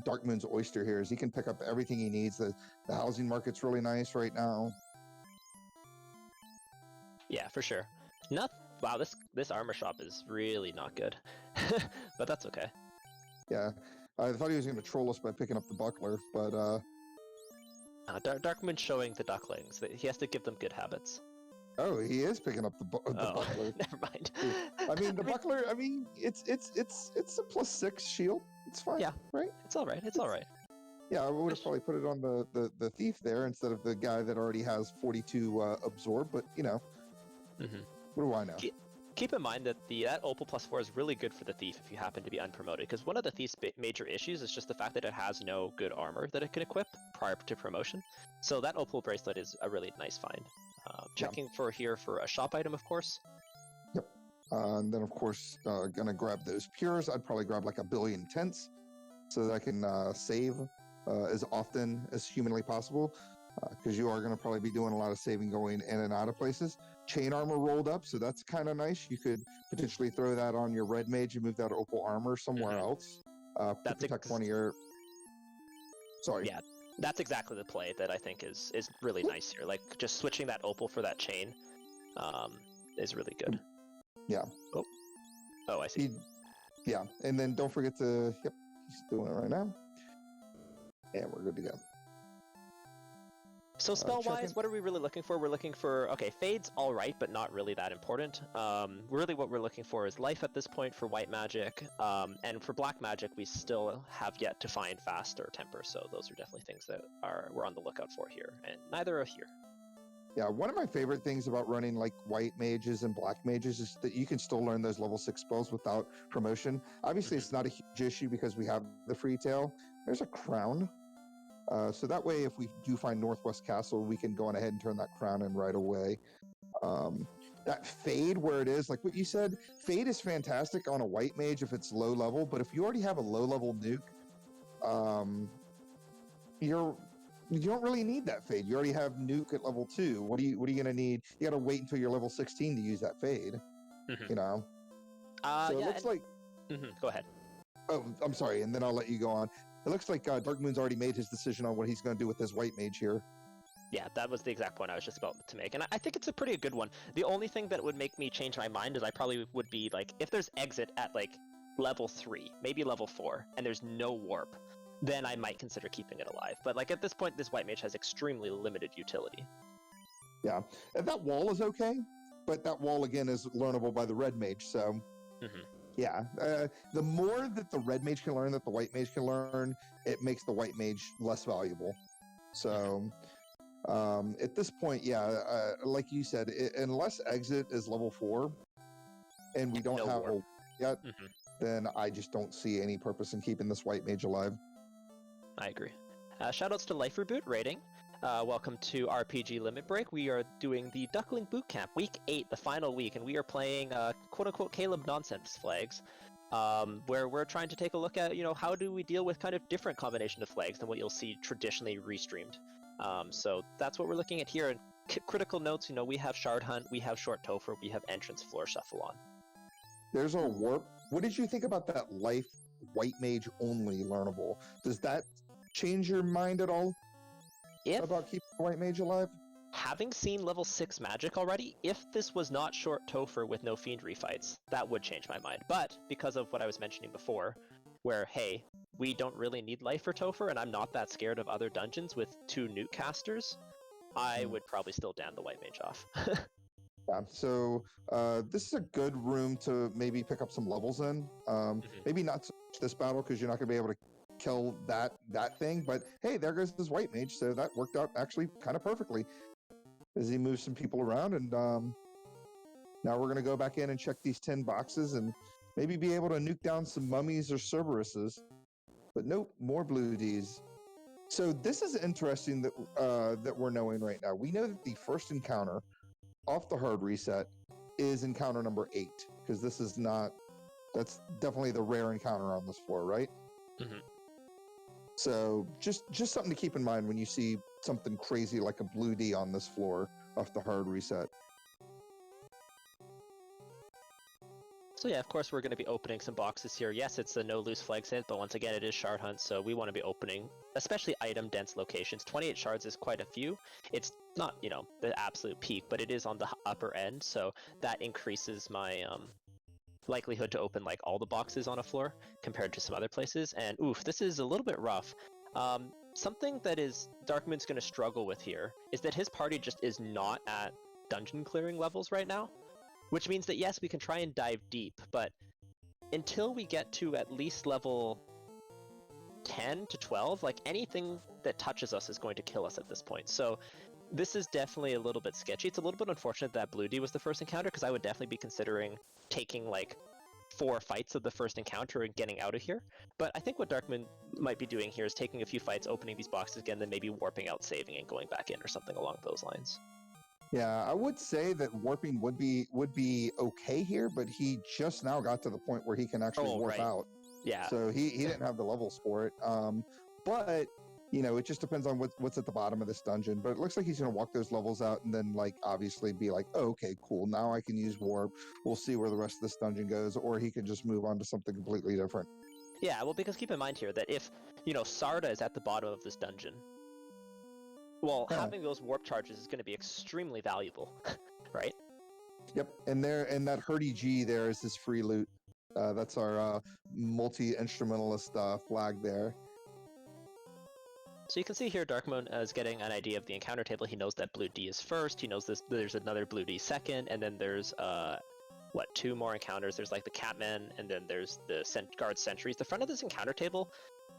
Darkmoon's oyster here, as he can pick up everything he needs. The housing market's really nice right now. Yeah, for sure. Wow, this armor shop is really not good. But that's okay. Yeah, I thought he was going to troll us by picking up the buckler, but... Darkmoon's showing the Ducklings that he has to give them good habits. Oh, he is picking up the buckler. Never mind. I mean, the buckler, I mean, it's a +6 shield. It's fine. Yeah. Right? It's all right. It's all right. Yeah, I would have probably put it on the thief there instead of the guy that already has 42 absorb, but you know, what do I know? Keep in mind that that Opal +4 is really good for the thief if you happen to be unpromoted, because one of the thief's major issues is just the fact that it has no good armor that it can equip prior to promotion. So that Opal bracelet is a really nice find. Checking for a shop item, of course. Yep. And then, of course, gonna grab those pures. I'd probably grab like 1 billion tents so that I can save as often as humanly possible, because you are going to probably be doing a lot of saving going in and out of places. Chain armor rolled up, so that's kind of nice. You could potentially throw that on your red mage and move that opal armor somewhere else to protect one of your... Sorry. Yeah, that's exactly the play that I think is really nice here. Like, just switching that opal for that chain is really good. Yeah. Oh, I see. Yeah, and then don't forget to... Yep, he's doing it right now. And we're good to go. So spell-wise, what are we really looking for? We're looking for, okay, Fade's all right, but not really that important. Really what we're looking for is life at this point for white magic, and for black magic, we still have yet to find fast or temper, so those are definitely things that we're on the lookout for here, and neither are here. Yeah, one of my favorite things about running like white mages and black mages is that you can still learn those level 6 spells without promotion. Obviously, it's not a huge issue because we have the free tail. There's a crown. So that way, if we do find Northwest Castle, we can go on ahead and turn that crown in right away. That Fade, where it is, like what you said, Fade is fantastic on a white mage if it's low level, but if you already have a low level nuke, you don't really need that Fade. You already have nuke at level 2. What are you going to need? You got to wait until you're level 16 to use that Fade. You know. So it looks like. Go ahead. Oh, I'm sorry, and then I'll let you go on. It looks like Dark Moon's already made his decision on what he's going to do with his white mage here. Yeah, that was the exact point I was just about to make, and I think it's a pretty good one. The only thing that would make me change my mind is I probably would be like, if there's exit at like level 3, maybe level 4, and there's no warp, then I might consider keeping it alive. But like at this point, this white mage has extremely limited utility. Yeah, and that wall is okay, but that wall again is learnable by the red mage, so... Yeah, the more that the red mage can learn that the white mage can learn, it makes the white mage less valuable. So, at this point, yeah, like you said, unless exit is level 4, and we don't have a yet, then I just don't see any purpose in keeping this white mage alive. I agree. Shoutouts to Life Reboot rating. Welcome to RPG Limit Break. We are doing the Duckling Bootcamp, Week 8, the final week, and we are playing quote-unquote Caleb nonsense flags, where we're trying to take a look at, how do we deal with kind of different combination of flags than what you'll see traditionally restreamed. So that's what we're looking at here. And critical notes, we have Shard Hunt, we have Short Topher, we have Entrance Floor Shuffle on. There's a warp. What did you think about that life white mage only learnable? Does that change your mind at all? About keeping the white mage alive? Having seen level 6 magic already, if this was not Short Topher with no Fiendry fights, that would change my mind. But because of what I was mentioning before, where, hey, we don't really need life for Topher, and I'm not that scared of other dungeons with 2 nuke casters, I would probably still damn the white mage off. Yeah, so this is a good room to maybe pick up some levels in. Maybe not so much this battle, because you're not going to be able to kill that thing, but hey, there goes this white mage, so that worked out actually kind of perfectly as he moves some people around. And now we're going to go back in and check these 10 boxes and maybe be able to nuke down some mummies or Cerberuses, but nope, more blue Ds. So this is interesting that we're knowing right now. We know that the first encounter off the hard reset is encounter number 8, because that's definitely the rare encounter on this floor, right? So just something to keep in mind when you see something crazy like a blue D on this floor off the hard reset. So yeah, of course we're going to be opening some boxes here. Yes, it's a no loose flags hit, but once again it is Shard Hunt, so we want to be opening, especially item dense locations. 28 shards is quite a few. It's not, the absolute peak, but it is on the upper end, so that increases my likelihood to open like all the boxes on a floor compared to some other places. And oof, this is a little bit rough. Something that is Darkmoon's going to struggle with here is that his party just is not at dungeon clearing levels right now, which means that yes, we can try and dive deep, but until we get to at least level 10 to 12, like anything that touches us is going to kill us at this point. So this is definitely a little bit sketchy. It's a little bit unfortunate that Blue D was the first encounter, because I would definitely be considering taking like 4 fights of the first encounter and getting out of here. But I think what Darkmoon might be doing here is taking a few fights, opening these boxes again, then maybe warping out, saving, and going back in or something along those lines. Yeah, I would say that warping would be okay here, but he just now got to the point where he can actually warp right. out. Yeah. So he didn't have the levels for it. But you know, it just depends on what's at the bottom of this dungeon. But it looks like he's gonna walk those levels out and then like obviously be like, oh, okay, cool. Now I can use warp. We'll see where the rest of this dungeon goes, or he can just move on to something completely different. Yeah, well, because keep in mind here that if, you know, Sarda is at the bottom of this dungeon, well, having those warp charges is going to be extremely valuable, right? Yep, and that Hurdy G there is his free loot. That's our multi-instrumentalist flag there. So you can see here Darkmoon is getting an idea of the encounter table. He knows that Blue D is first. He knows there's another Blue D second, and then there's 2 more encounters. There's like the Catman, and then there's the guard sentries. The front of this encounter table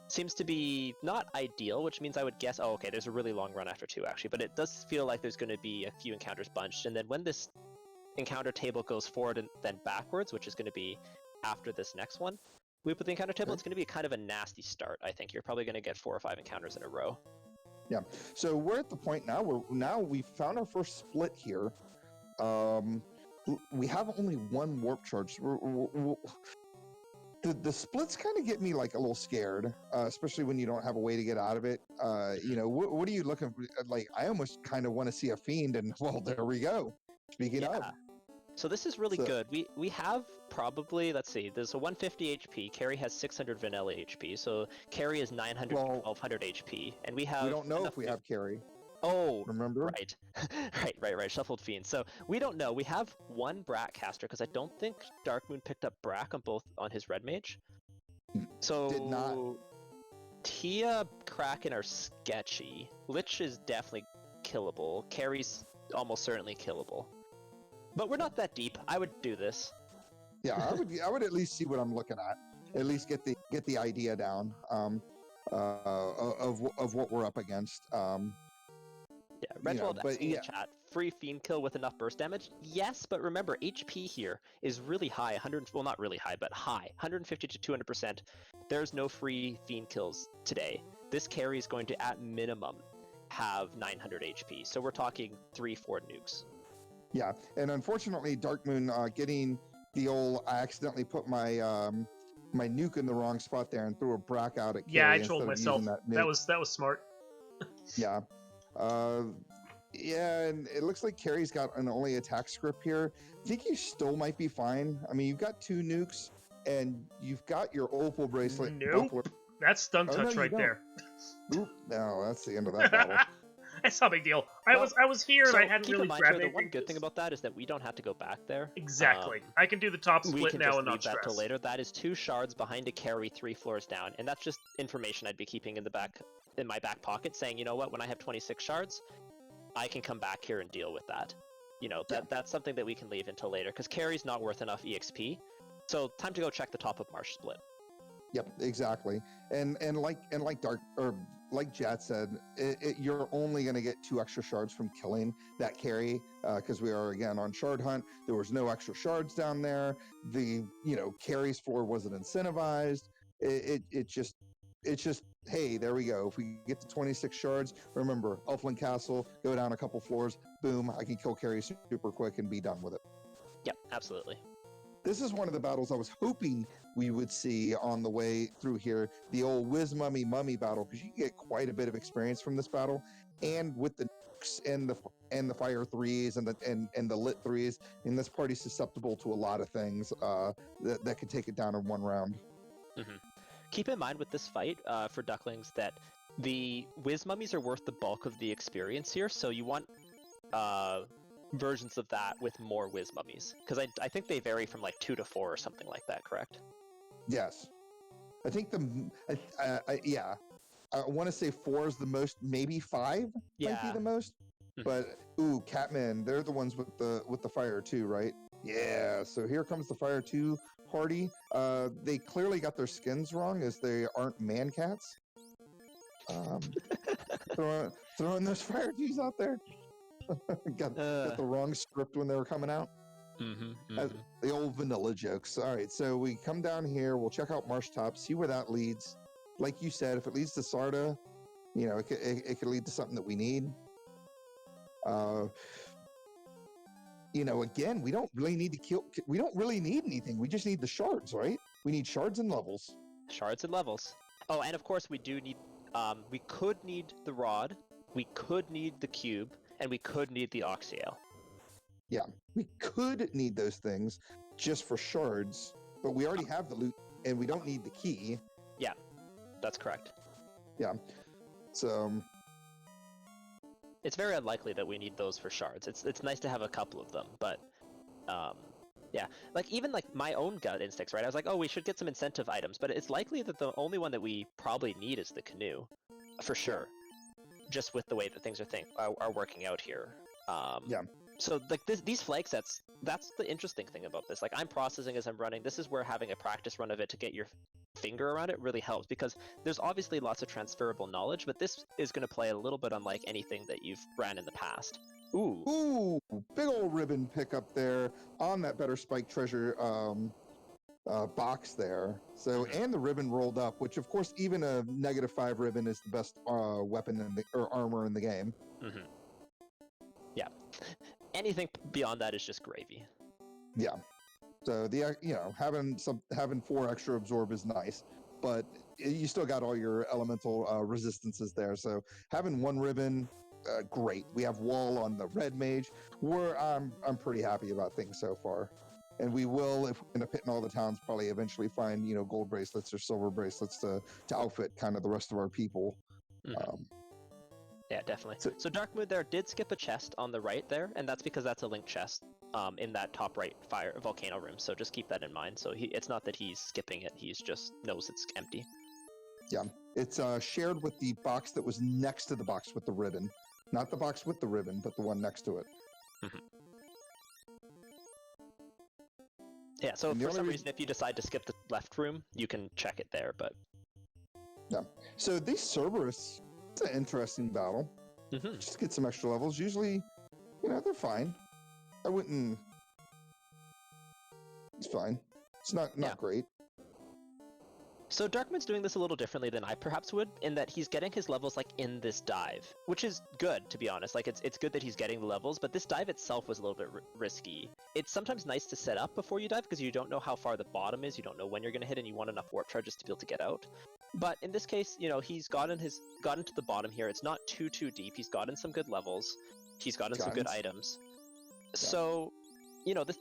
seems to be not ideal, which means I would guess, oh, okay, there's a really long run after 2 actually, but it does feel like there's going to be a few encounters bunched, and then when this encounter table goes forward and then backwards, which is going to be after this next one, we put the encounter table, it's going to be kind of a nasty start, I think. You're probably going to get 4 or 5 encounters in a row. Yeah, so we're at the point now where we've found our first split here. We have only 1 warp charge. The splits kind of get me like a little scared, especially when you don't have a way to get out of it. You know, what are you looking for? Like, I almost kind of want to see a fiend, and well, there we go. Speaking of. So this is really good. We have probably, let's see, there's a 150 HP. Carrie has 600 vanilla HP, so Carrie is 900 to 1200 HP, and we have. We don't know if we have Carrie. Oh, remember? Right. right. Shuffled Fiend. So we don't know. We have 1 Brak caster, because I don't think Darkmoon picked up Brak on his Red Mage. So did not. Tia, Kraken are sketchy. Lich is definitely killable. Carrie's almost certainly killable. But we're not that deep. I would do this. Yeah, I would at least see what I'm looking at. At least get the idea down of what we're up against. Yeah, Redwald asking in chat, free fiend kill with enough burst damage? Yes, but remember, HP here is really high, well, not really high, but high, 150 to 200%. There's no free fiend kills today. This carry is going to, at minimum, have 900 HP, so we're talking 3-4 nukes. Yeah, and unfortunately, Darkmoon getting the old, I accidentally put my my nuke in the wrong spot there and threw a Brak out at Carrie. Yeah, I trolled myself. That was smart. Yeah. Yeah, and it looks like Carrie's got an only attack script here. I think you still might be fine. I mean, you've got 2 nukes, and you've got your Opal bracelet. Nope. That's stun touch right there. Oop, no, that's the end of that battle. It's not a big deal. I was here and I hadn't really grabbed anything. The one good thing about that is that we don't have to go back there. Exactly. I can do the top split now and not stress. We can just leave that till later. That is 2 shards behind a carry 3 floors down, and that's just information I'd be keeping in my back pocket, saying, you know what, when I have 26 shards, I can come back here and deal with that. You know, that's something that we can leave until later, because carry's not worth enough EXP. So time to go check the top of Marsh split. Yep, exactly. And like Jat said, you're only going to get 2 extra shards from killing that carry, because we are again on shard hunt. There was no extra shards down there. The carry's floor wasn't incentivized. It's just hey, there we go. If we get to 26 shards, remember Elfland Castle, go down a couple floors, boom, I can kill carry super quick and be done with it. Yep, absolutely. This is one of the battles I was hoping we would see on the way through here, the old Whiz Mummy battle, because you can get quite a bit of experience from this battle, and with the nukes and the fire 3s and the lit 3s, and this party's susceptible to a lot of things that could take it down in one round. Mm-hmm. Keep in mind with this fight for Ducklings that the Whiz Mummies are worth the bulk of the experience here, so you want versions of that with more Whiz Mummies, because I think they vary from like 2 to 4 or something like that, correct? Yes. I think yeah. I want to say 4 is the most, maybe 5 might be the most. But Catman, they're the ones with the fire too, right? Yeah, so here comes the Fire 2 party. They clearly got their skins wrong, as they aren't man cats. Throwing those Fire 2s out there. got the wrong script when they were coming out. The old vanilla jokes. All right, so we come down here. We'll check out Marsh Top, see where that leads. Like you said, if it leads to Sarda, it could lead to something that we need. Again, we don't really need to kill. We don't really need anything. We just need the shards, right? We need shards and levels. Shards and levels. Oh, and of course we do need. We could need the rod. We could need the cube, and we could need the oxyale. Yeah, we could need those things just for shards, but we already have the loot, and we don't need the key. Yeah, that's correct. Yeah, so. It's very unlikely that we need those for shards. It's nice to have a couple of them, but yeah, even my own gut instincts, right? I was like, oh, we should get some incentive items, but it's likely that the only one that we probably need is the canoe, for sure. Just with the way that things are working out here. Yeah. So these flag sets, that's the interesting thing about this. I'm processing as I'm running. This is where having a practice run of it to get your finger around it really helps, because there's obviously lots of transferable knowledge, but this is going to play a little bit unlike anything that you've ran in the past. Ooh, big old ribbon pickup there on that Better Spike treasure box there. So, and the ribbon rolled up, which of course even a -5 ribbon is the best weapon or armor in the game. Yeah. Anything beyond that is just gravy. Yeah. So having 4 extra absorb is nice, but you still got all your elemental resistances there. So having 1 ribbon, great. We have wall on the red mage. I'm pretty happy about things so far, and we will, if we end up hitting all the towns, probably eventually find gold bracelets or silver bracelets to outfit kind of the rest of our people. Yeah, definitely. So Dark Moon there did skip a chest on the right there, and that's because that's a linked chest in that top right volcano room. So just keep that in mind. So it's not that he's skipping it; he's just knows it's empty. Yeah, it's shared with the box that was next to the box with the ribbon, not the box with the ribbon, but the one next to it. Yeah. So for some reason, if you decide to skip the left room, you can check it there. But yeah. So these Cerberus. It's an interesting battle. Just get some extra levels. Usually, they're fine. I wouldn't. It's fine. It's not great. So Darkman's doing this a little differently than I perhaps would, in that he's getting his levels in this dive, which is good, to be honest. It's good that he's getting the levels, but this dive itself was a little bit risky. It's sometimes nice to set up before you dive, because you don't know how far the bottom is, you don't know when you're going to hit, and you want enough warp charges to be able to get out. But in this case, he's gotten to the bottom here. It's not too deep. He's gotten some good levels. He's gotten some good items. Yeah. So,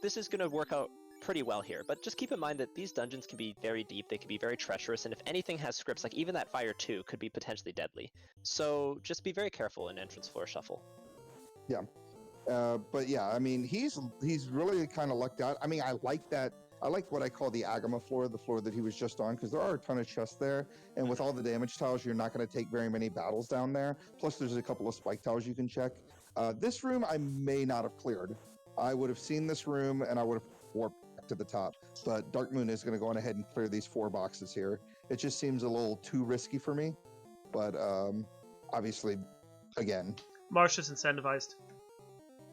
this is going to work out pretty well here. But just keep in mind that these dungeons can be very deep. They can be very treacherous. And if anything has scripts, even that Fire 2 could be potentially deadly. So just be very careful in entrance floor shuffle. Yeah. But yeah, he's really kind of lucked out. I like that. I like what I call the Agama floor, the floor that he was just on, because there are a ton of chests there, and with all the damage tiles, you're not going to take very many battles down there. Plus, there's a couple of spike tiles you can check. This room I may not have cleared. I would have seen this room, and I would have warped back to the top. But Dark Moon is going to go on ahead and clear these 4 boxes here. It just seems a little too risky for me, but obviously, again, Marsh is incentivized.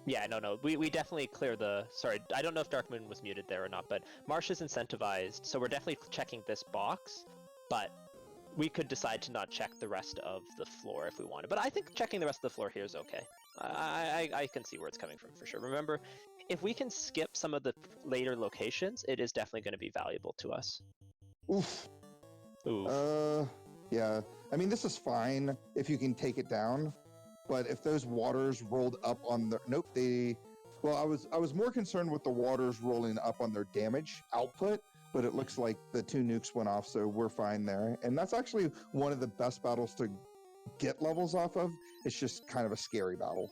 Yeah, no. We definitely clear sorry, I don't know if Dark Moon was muted there or not, but Marsh is incentivized, so we're definitely checking this box, but we could decide to not check the rest of the floor if we wanted. But I think checking the rest of the floor here is okay. I can see where it's coming from for sure. Remember, if we can skip some of the later locations, it is definitely going to be valuable to us. Oof. Yeah. This is fine if you can take it down. But if those waters rolled up on the I was more concerned with the waters rolling up on their damage output, but it looks like the 2 nukes went off, so we're fine there. And that's actually one of the best battles to get levels off of. It's just kind of a scary battle.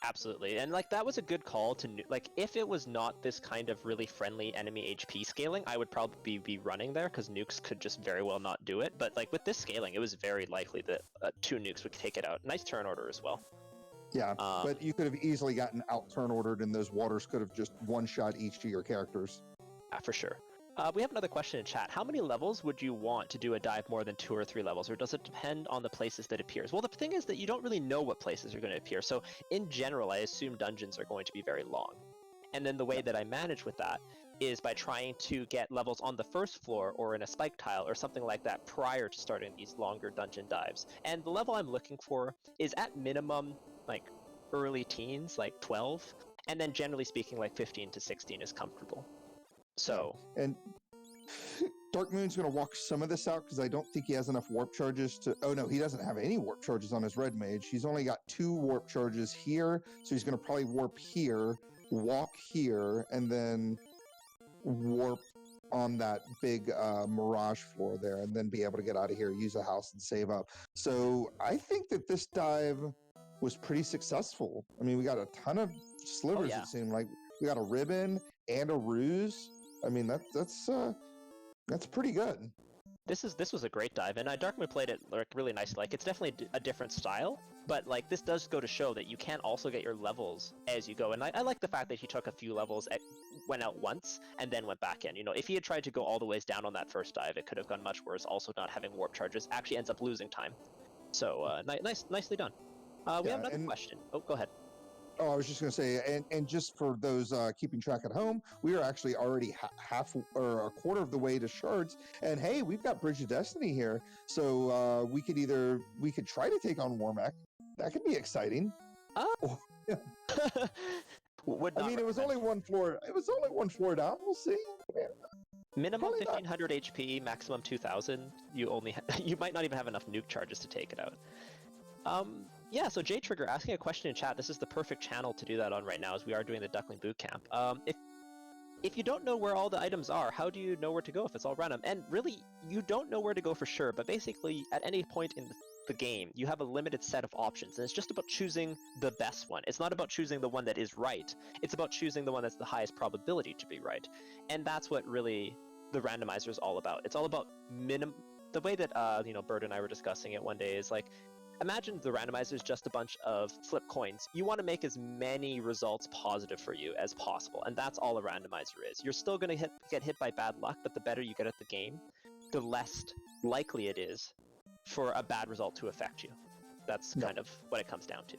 Absolutely, and that was a good call to if it was not this kind of really friendly enemy HP scaling, I would probably be running there, because nukes could just very well not do it. But with this scaling, it was very likely that 2 nukes would take it out. Nice turn order as well. Yeah, but you could have easily gotten out-turn ordered, and those waters could have just one-shot each of your characters. For sure. We have another question in chat. How many levels would you want to do a dive more than 2 or 3 levels, or does it depend on the places that appears? Well, the thing is that you don't really know what places are going to appear, so in general, I assume dungeons are going to be very long. And then the way that I manage with that is by trying to get levels on the first floor or in a spike tile or something like that prior to starting these longer dungeon dives. And the level I'm looking for is at minimum like early teens, like 12, and then generally speaking like 15 to 16 is comfortable. So, and Dark Moon's going to walk some of this out because I don't think he has enough warp charges to... Oh, no, he doesn't have any warp charges on his red mage. He's only got 2 warp charges here, so he's going to probably warp here, walk here, and then warp on that big mirage floor there, and then be able to get out of here, use a house, and save up. So I think that this dive was pretty successful. I mean, we got a ton of slivers, it seemed like. We got a ribbon and a ruse. I mean, that's pretty good. This was a great dive, and Darkmoon played it like really nicely. Like, it's definitely a different style, but like this does go to show that you can also get your levels as you go. And I like the fact that he took a few levels, went out once, and then went back in. You know, if he had tried to go all the ways down on that first dive, it could have gone much worse. Also, not having warp charges actually ends up losing time. So nicely done. We have another question. Oh, go ahead. Oh, I was just going to say, and just for those keeping track at home, we are actually already half or a quarter of the way to shards. And hey, we've got Bridge of Destiny here, so we could try to take on Warmech. That could be exciting. Oh. Yeah. I mean, it was only one floor. It was only one floor down. We'll see. Minimum 1500 HP, maximum 2000. You might not even have enough nuke charges to take it out. Yeah, so J-Trigger asking a question in chat. This is the perfect channel to do that on right now, as we are doing the Duckling Bootcamp. If you don't know where all the items are, how do you know where to go if it's all random? And really, you don't know where to go for sure, but basically, at any point in the game, you have a limited set of options, and it's just about choosing the best one. It's not about choosing the one that is right. It's about choosing the one that's the highest probability to be right. And that's what really the randomizer is all about. It's all about the way that, Bird and I were discussing it one day is like, imagine the randomizer is just a bunch of flip coins. You want to make as many results positive for you as possible, and that's all a randomizer is. You're still going to get hit by bad luck, but the better you get at the game, the less likely it is for a bad result to affect you. That's kind of what it comes down to.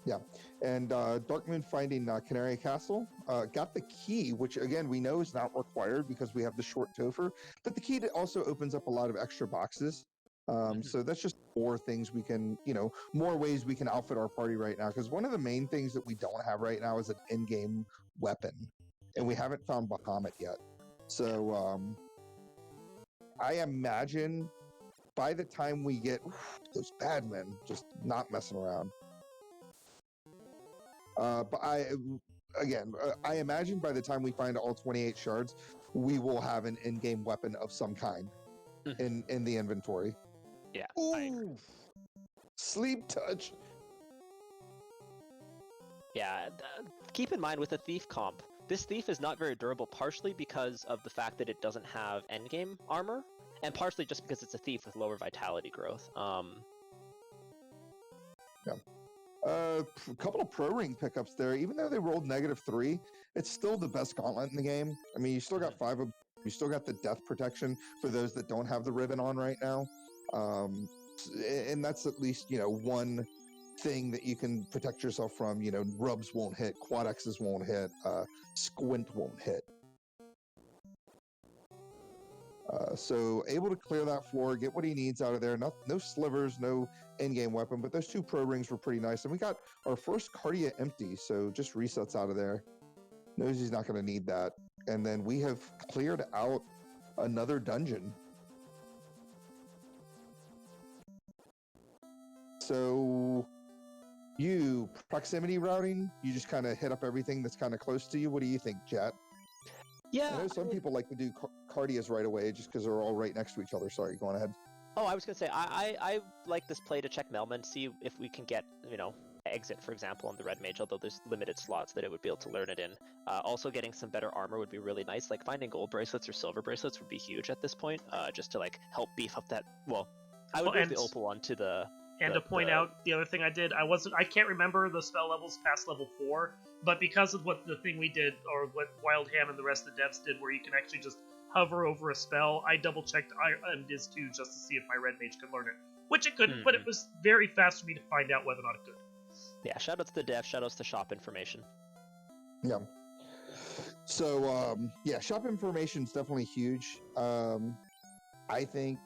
Yeah, and Darkmoon finding Canary Castle, got the key, which again we know is not required because we have the short Topher, but the key also opens up a lot of extra boxes. So that's just more things we can, more ways we can outfit our party right now. Because one of the main things that we don't have right now is an in-game weapon, and we haven't found Bahamut yet. So I imagine by the time we get those bad men, just not messing around. But I imagine by the time we find all 28 shards, we will have an in-game weapon of some kind in the inventory. Yeah. Ooh, sleep touch. Yeah, keep in mind with a thief comp, this thief is not very durable, partially because of the fact that it doesn't have endgame armor, and partially just because it's a thief with lower vitality growth. A couple of pro ring pickups there. Even though they rolled -3, it's still the best gauntlet in the game. I mean, you still got 5 of. You still got the death protection for those that don't have the ribbon on right now. And that's at least, one thing that you can protect yourself from. Rubs won't hit, quad X's won't hit, squint won't hit. So able to clear that floor, get what he needs out of there. No slivers, no in-game weapon, but those 2 pro rings were pretty nice. And we got our first Cardia empty, so just resets out of there. Knows he's not going to need that. And then we have cleared out another dungeon. So you proximity routing, you just kind of hit up everything that's kind of close to you. What do you think, Jet? Yeah, I know some people like to do cardias right away just because they're all right next to each other. Sorry, go on ahead. Oh, I was gonna say I like this play to check Melman, see if we can get exit, for example, on the red mage, although there's limited slots that it would be able to learn it in. Also, getting some better armor would be really nice. Like finding gold bracelets or silver bracelets would be huge at this point, just to like help beef up that. Well, I would move the opal onto the And to point out the other thing I did, I can't remember the spell levels past level 4, but because of what the thing we did, or what Wild Ham and the rest of the devs did, where you can actually just hover over a spell, I double checked Diz 2 just to see if my red mage could learn it, which it couldn't, but it was very fast for me to find out whether or not it could. Yeah, shoutouts to dev, shoutouts to shop information. Yeah. So, shop information is definitely huge. I think,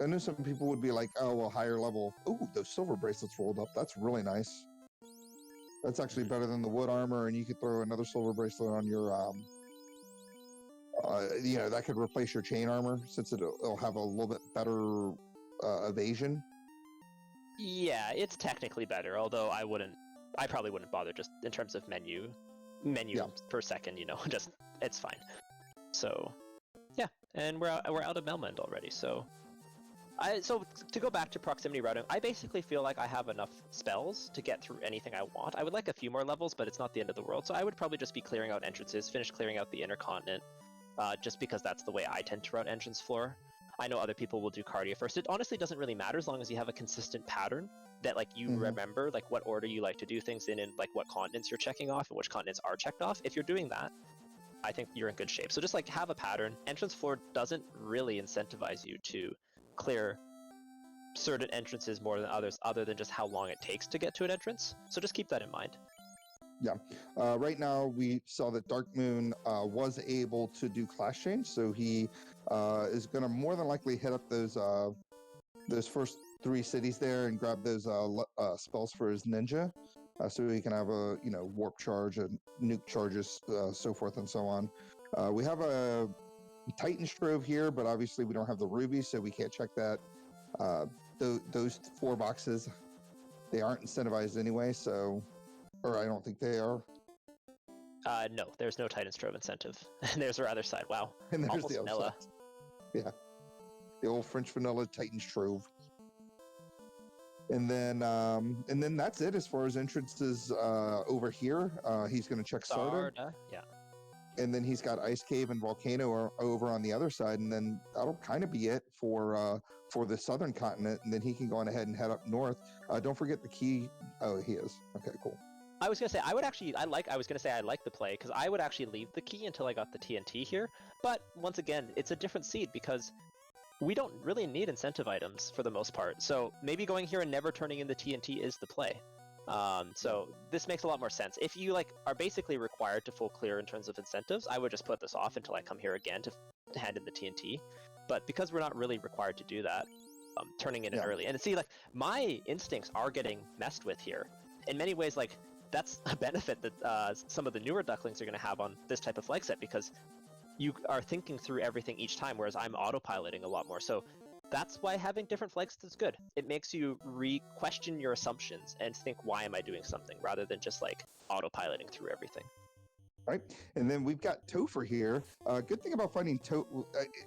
I know some people would be like, oh, well, higher level. Ooh, those silver bracelets rolled up. That's really nice. That's actually better than the wood armor, and you could throw another silver bracelet on your, that could replace your chain armor, since it'll have a little bit better evasion. Yeah, it's technically better, although I probably wouldn't bother just in terms of menu per second, just, it's fine. So, yeah, and we're out of Melmond already, so to go back to proximity routing, I basically feel like I have enough spells to get through anything I want. I would like a few more levels, but it's not the end of the world, so I would probably just be clearing out entrances, finish clearing out the inner continent, just because that's the way I tend to route entrance floor. I know other people will do cardia first. It honestly doesn't really matter as long as you have a consistent pattern that you remember what order you like to do things in and what continents you're checking off and which continents are checked off. If you're doing that, I think you're in good shape. So just have a pattern. Entrance floor doesn't really incentivize you to clear certain entrances more than others, other than just how long it takes to get to an entrance. So just keep that in mind. Yeah. Right now, we saw that Dark Moon was able to do class change, so he is going to more than likely hit up those first 3 cities there and grab those spells for his ninja, so he can have a warp charge and nuke charges, so forth and so on. We have a Titan Strove here, but obviously we don't have the rubies, so we can't check that. Those 4 boxes, they aren't incentivized anyway, so. Or I don't think they are. No, there's no Titan Strove incentive. And there's our other side. Wow. And there's almost the other vanilla. side. Yeah. The old French vanilla Titan Strove. And then that's it as far as entrances over here. He's going to check Sarda. Yeah. And then he's got Ice Cave and Volcano over on the other side, and then that'll kind of be it for the southern continent. And then he can go on ahead and head up north. Don't forget the key. Oh, he is. Okay, cool. I was gonna say I like the play because I would actually leave the key until I got the TNT here. But once again, it's a different seed because we don't really need incentive items for the most part. So maybe going here and never turning in the TNT is the play. So this makes a lot more sense. If you are basically required to full clear in terms of incentives, I would just put this off until I come here again to hand in the TNT. But because we're not really required to do that, turning in it early. And see, my instincts are getting messed with here. In many ways, that's a benefit that some of the newer Ducklings are going to have on this type of flag set, because you are thinking through everything each time, whereas I'm autopiloting a lot more. So that's why having different flag sets is good. It makes you question your assumptions and think, why am I doing something, rather than just autopiloting through everything. Right, and then we've got Topher here. Good thing about finding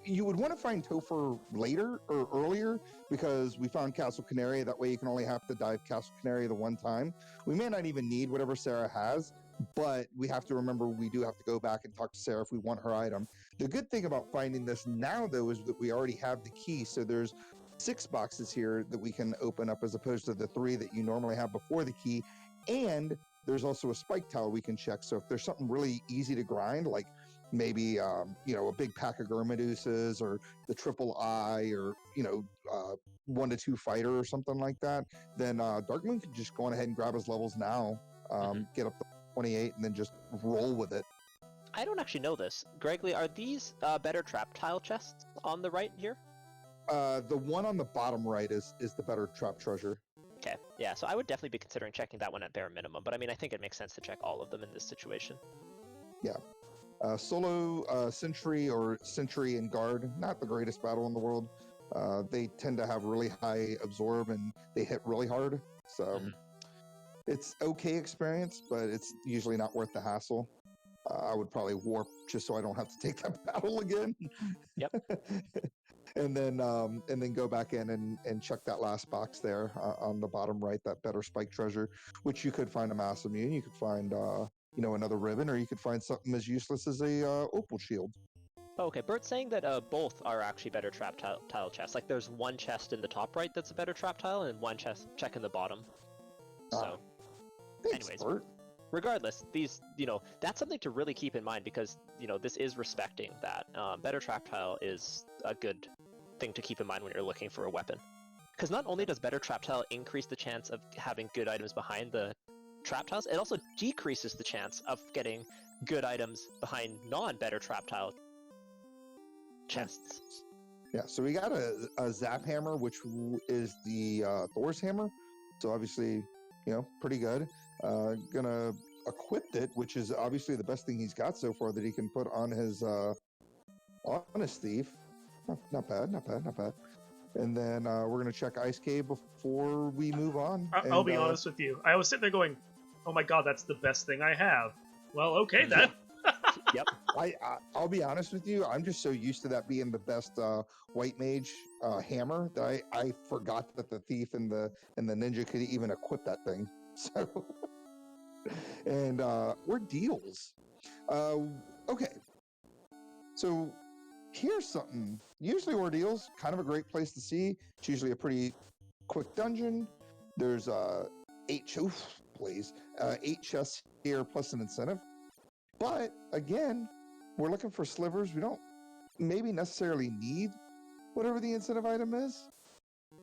you would want to find Topher later or earlier, because we found Castle Canary. That way you can only have to dive Castle Canary the one time. We may not even need whatever Sarah has, but we have to remember we do have to go back and talk to Sarah if we want her item. The good thing about finding this now, though, is that we already have the key. So there's 6 boxes here that we can open up, as opposed to the 3 that you normally have before the key. And there's also a spike tile we can check. So if there's something really easy to grind, like maybe a big pack of Gurmaduses or the triple I, or 1 to 2 fighter or something like that, then Darkmoon can just go on ahead and grab his levels now, get up to 28, and then just roll with it. I don't actually know this. Gregory, are these better trap tile chests on the right here? The one on the bottom right is the better trap treasure. Okay, yeah, so I would definitely be considering checking that one at bare minimum, but I mean, I think it makes sense to check all of them in this situation. Yeah. Solo Sentry or Sentry and Guard, not the greatest battle in the world. They tend to have really high absorb and they hit really hard, so it's okay experience, but it's usually not worth the hassle. I would probably warp just so I don't have to take that battle again. Yep. And then go back in and check that last box there on the bottom right, that better spike treasure, which you could find a mass immune, you could find another ribbon, or you could find something as useless as a opal shield. Okay, Bert's saying that both are actually better trap tile chests. Like there's one chest in the top right that's a better trap tile, and one chest check in the bottom. So, thanks, anyways, Bert. regardless, these, that's something to really keep in mind because, this is respecting that. Better trap tile is a good thing to keep in mind when you're looking for a weapon. Because not only does better trap tile increase the chance of having good items behind the trap tiles, it also decreases the chance of getting good items behind non-better trap tile chests. Yeah, so we got a Zap Hammer, which is the Thor's Hammer. So obviously, pretty good. Gonna equip it, which is obviously the best thing he's got so far that he can put on his thief. Not bad. And then we're gonna check Ice Cave before we move on. I'll be honest with you. I was sitting there going, "Oh my god, that's the best thing I have." Well, okay then. Yep. I'll be honest with you. I'm just so used to that being the best white mage hammer that I forgot that the thief and the ninja could even equip that thing. So, and ordeals. Okay. So here's something. Usually ordeals, kind of a great place to see. It's usually a pretty quick dungeon. There's 8 chests here plus an incentive. But again, we're looking for slivers. We don't maybe necessarily need whatever the incentive item is.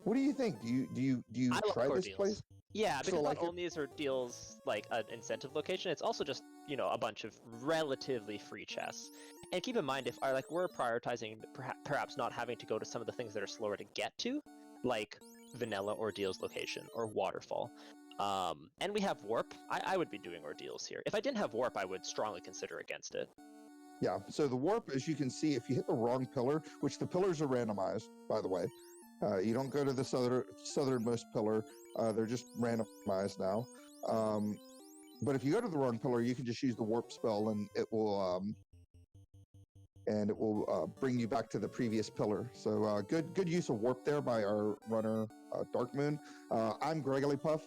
What do you think? Do you try this place? Yeah, because So, not only is ordeals like an incentive location, it's also just a bunch of relatively free chests. And keep in mind, if we're prioritizing perhaps not having to go to some of the things that are slower to get to, like vanilla ordeals location or waterfall. And we have warp. I would be doing ordeals here. If I didn't have warp, I would strongly consider against it. Yeah, so the warp, as you can see, if you hit the wrong pillar, which the pillars are randomized, by the way, you don't go to the southernmost pillar. They're just randomized now. But if you go to the wrong pillar, you can just use the warp spell, and it will bring you back to the previous pillar. So good use of warp there by our runner, Dark Moon. I'm Gregory Puff,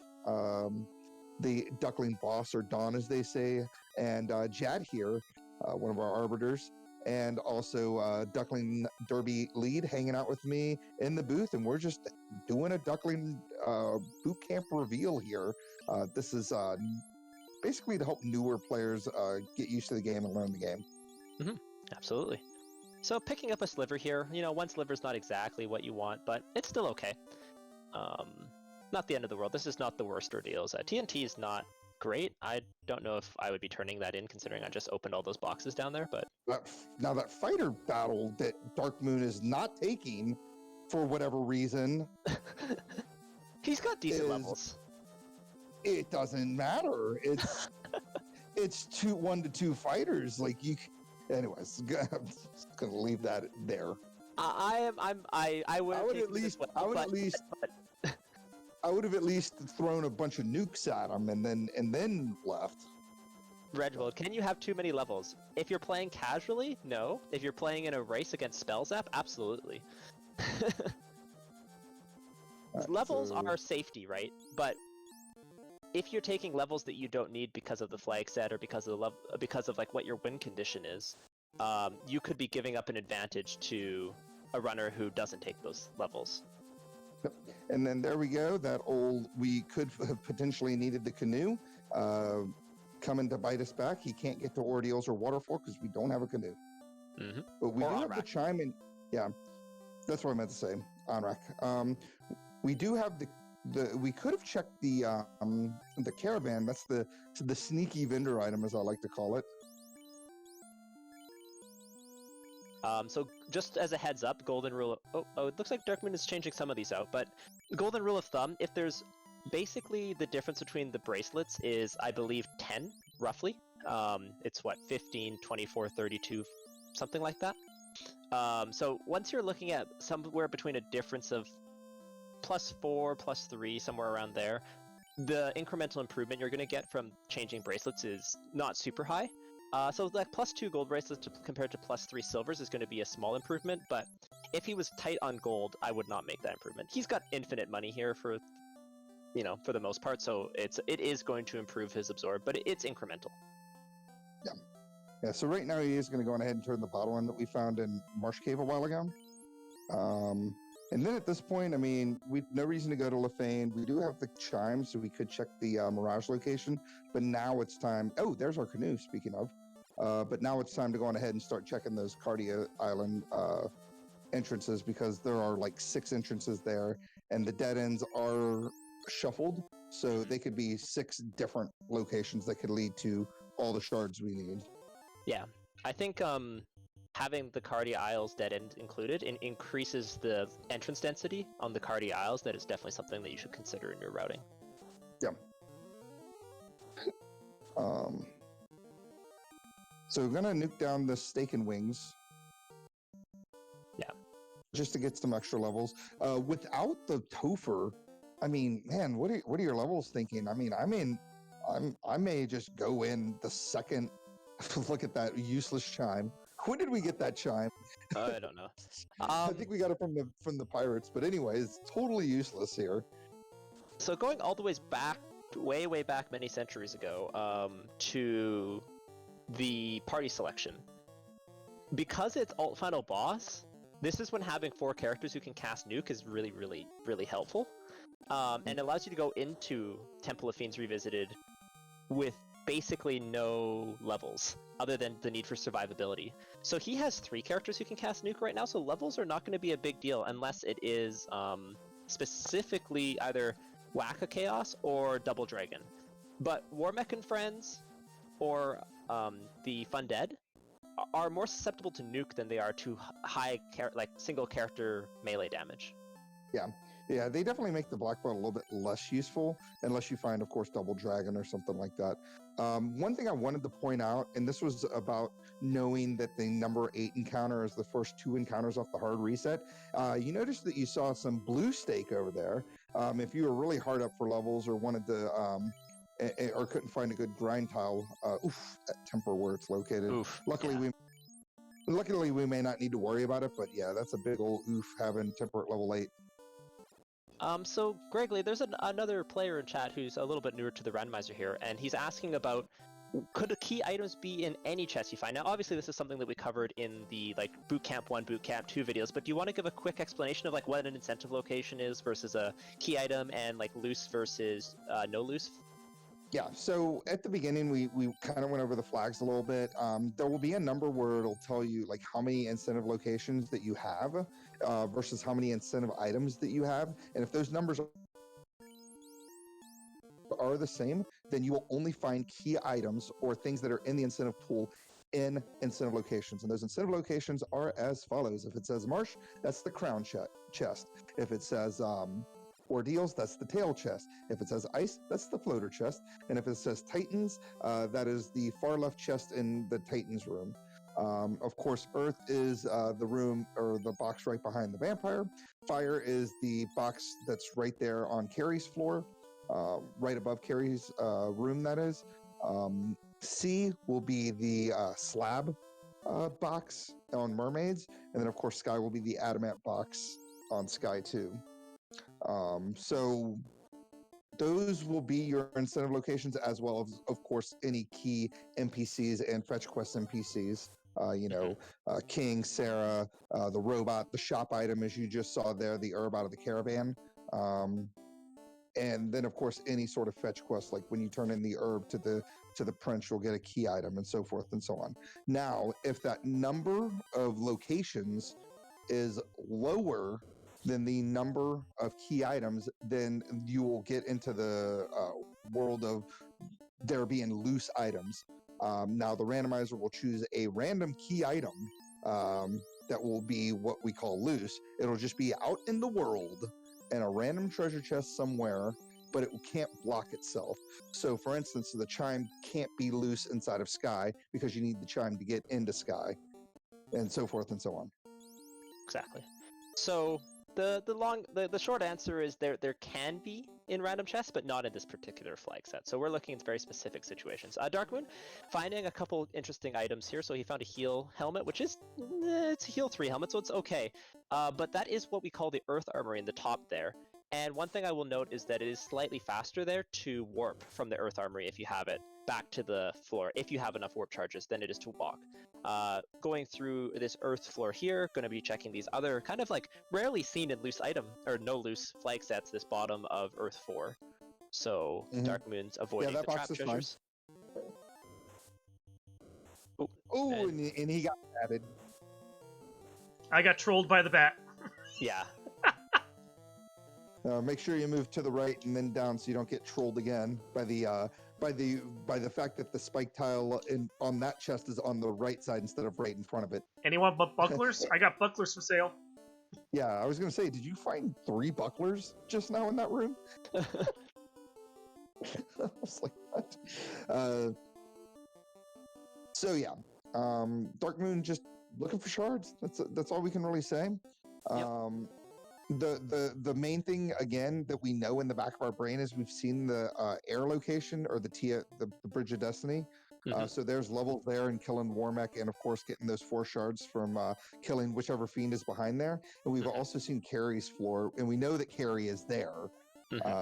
the Duckling boss, or Dawn as they say, and Jad here, one of our arbiters, and also Duckling Derby lead hanging out with me in the booth, and we're just doing a Duckling boot camp reveal here. This is basically to help newer players get used to the game and learn the game. Mm-hmm. Absolutely. So picking up a sliver here, one sliver's not exactly what you want, but it's still okay. Not the end of the world. This is not the worst ordeals. TNT is not great. I don't know if I would be turning that in, considering I just opened all those boxes down there, but... Now that fighter battle that Dark Moon is not taking, for whatever reason... He's got decent levels. It doesn't matter. It's 1-2 fighters. Anyways, I'm just gonna leave that there. I would have at least thrown a bunch of nukes at him and then left. Reginald, can you have too many levels? If you're playing casually, no. If you're playing in a race against Spell Zap, absolutely. Levels are safety, right? But if you're taking levels that you don't need because of the flag set or because of what your win condition is, you could be giving up an advantage to a runner who doesn't take those levels. Yep. And then there we go. We could have potentially needed the canoe coming to bite us back. He can't get to ordeals or waterfall because we don't have a canoe. Mm-hmm. But we do have the chime and yeah, that's what I meant to say. On-rack. We do have we could have checked the caravan. That's the sneaky vendor item, as I like to call it. So just as a heads up, golden rule of... Oh, it looks like Darkmoon is changing some of these out, but golden rule of thumb, if there's... Basically, the difference between the bracelets is, I believe, 10, roughly. It's what, 15, 24, 32, something like that. So once you're looking at somewhere between a difference of +4, +3, somewhere around there, the incremental improvement you're going to get from changing bracelets is not super high. So like +2 gold bracelets compared to +3 silvers is going to be a small improvement, but if he was tight on gold, I would not make that improvement. He's got infinite money here for the most part, so it is going to improve his absorb, but it's incremental. Yeah. Yeah, so right now he is going to go on ahead and turn the bottle in that we found in Marsh Cave a while ago. And then at this point, I mean, we no reason to go to Lefane. We do have the chime, so we could check the Mirage location. But now it's time. Oh, there's our canoe, speaking of. But now it's time to go on ahead and start checking those Cardia Island entrances, because there are like 6 entrances there, and the dead ends are shuffled. So they could be 6 different locations that could lead to all the shards we need. Yeah, I think having the Cardia Isles dead end included increases the entrance density on the Cardia Isles. That is definitely something that you should consider in your routing. Yeah. So we're gonna nuke down the steak and wings. Yeah. Just to get some extra levels. Without the Topher, I mean, man, what are your levels thinking? I mean, I may just go in the second. Look at that useless chime. When did we get that chime? I don't know. I think we got it from the pirates, but anyways, it's totally useless here. So going all the way back, way back many centuries ago, to the party selection, because it's alt final boss. This is when having 4 characters who can cast nuke is really helpful, and it allows you to go into Temple of Fiends Revisited with basically no levels other than the need for survivability. So he has 3 characters who can cast nuke right now, so levels are not going to be a big deal unless it is specifically either Whack a Chaos or Double Dragon. But Warmech and Friends or the Fundead are more susceptible to nuke than they are to high single character melee damage. Yeah, they definitely make the black belt a little bit less useful, unless you find, of course, Double Dragon or something like that. One thing I wanted to point out, and this was about knowing that the number 8 encounter is the first 2 encounters off the hard reset. You noticed that you saw some blue steak over there. If you were really hard up for levels or wanted to, or couldn't find a good grind tile, that temper where it's located. Oof. Luckily, we may not need to worry about it, but yeah, that's a big old oof having temper at level 8. So, Gregory, there's another player in chat who's a little bit newer to the randomizer here, and he's asking about, could the key items be in any chest you find? Now, obviously, this is something that we covered in the Boot Camp 1, Boot Camp 2 videos, but do you want to give a quick explanation of what an incentive location is versus a key item, and loose versus no loose? Yeah, so at the beginning, we kind of went over the flags a little bit. There will be a number where it'll tell you how many incentive locations that you have versus how many incentive items that you have. And if those numbers are the same, then you will only find key items or things that are in the incentive pool in incentive locations. And those incentive locations are as follows. If it says Marsh, that's the crown chest. If it says Ordeals, that's the tail chest. If it says Ice, that's the floater chest. And if it says Titans, that is the far left chest in the Titans room. Of course, Earth is the room or the box right behind the vampire. Fire is the box that's right there on Carrie's floor, right above Carrie's room, that is. C will be the slab box on Mermaids. And then, of course, Sky will be the adamant box on Sky 2. So those will be your incentive locations, as well as, of course, any key NPCs and fetch quest NPCs. King, Sarah, the robot, the shop item, as you just saw there, the herb out of the caravan. And then, of course, any sort of fetch quest, like when you turn in the herb to the prince, you'll get a key item, and so forth and so on. Now, if that number of locations is lower than the number of key items, then you will get into the world of there being loose items. Now, the randomizer will choose a random key item that will be what we call loose. It'll just be out in the world in a random treasure chest somewhere, but it can't block itself. So, for instance, the chime can't be loose inside of Sky because you need the chime to get into Sky, and so forth and so on. Exactly. So the short answer is there can be in random chests, but not in this particular flag set. So we're looking at very specific situations. Darkmoon finding a couple interesting items here. So he found a heal helmet, which is it's a heal 3 helmet, so it's okay. But that is what we call the Earth Armory in the top there. And one thing I will note is that it is slightly faster there to warp from the Earth Armory if you have it back to the floor, if you have enough warp charges, than it is to walk. Going through this Earth floor here, going to be checking these other kind of like rarely seen in loose item, or no loose flag sets, this bottom of Earth 4. So Dark Moon's avoiding that the box trap is treasures. Oh, and he got added. I got trolled by the bat. Yeah. Make sure you move to the right and then down so you don't get trolled again by the fact that the spike tile on that chest is on the right side instead of right in front of it. Anyone but bucklers? I got bucklers for sale. Yeah, I was gonna say, did you find 3 bucklers just now in that room? I was like, what? So yeah, Dark Moon just looking for shards. That's all we can really say. Yep. The main thing again that we know in the back of our brain is we've seen the air location or the Bridge of Destiny. So there's levels there and killing Warmech, and of course getting those 4 shards from killing whichever fiend is behind there. And we've also seen Carrie's floor, and we know that Carrie is there.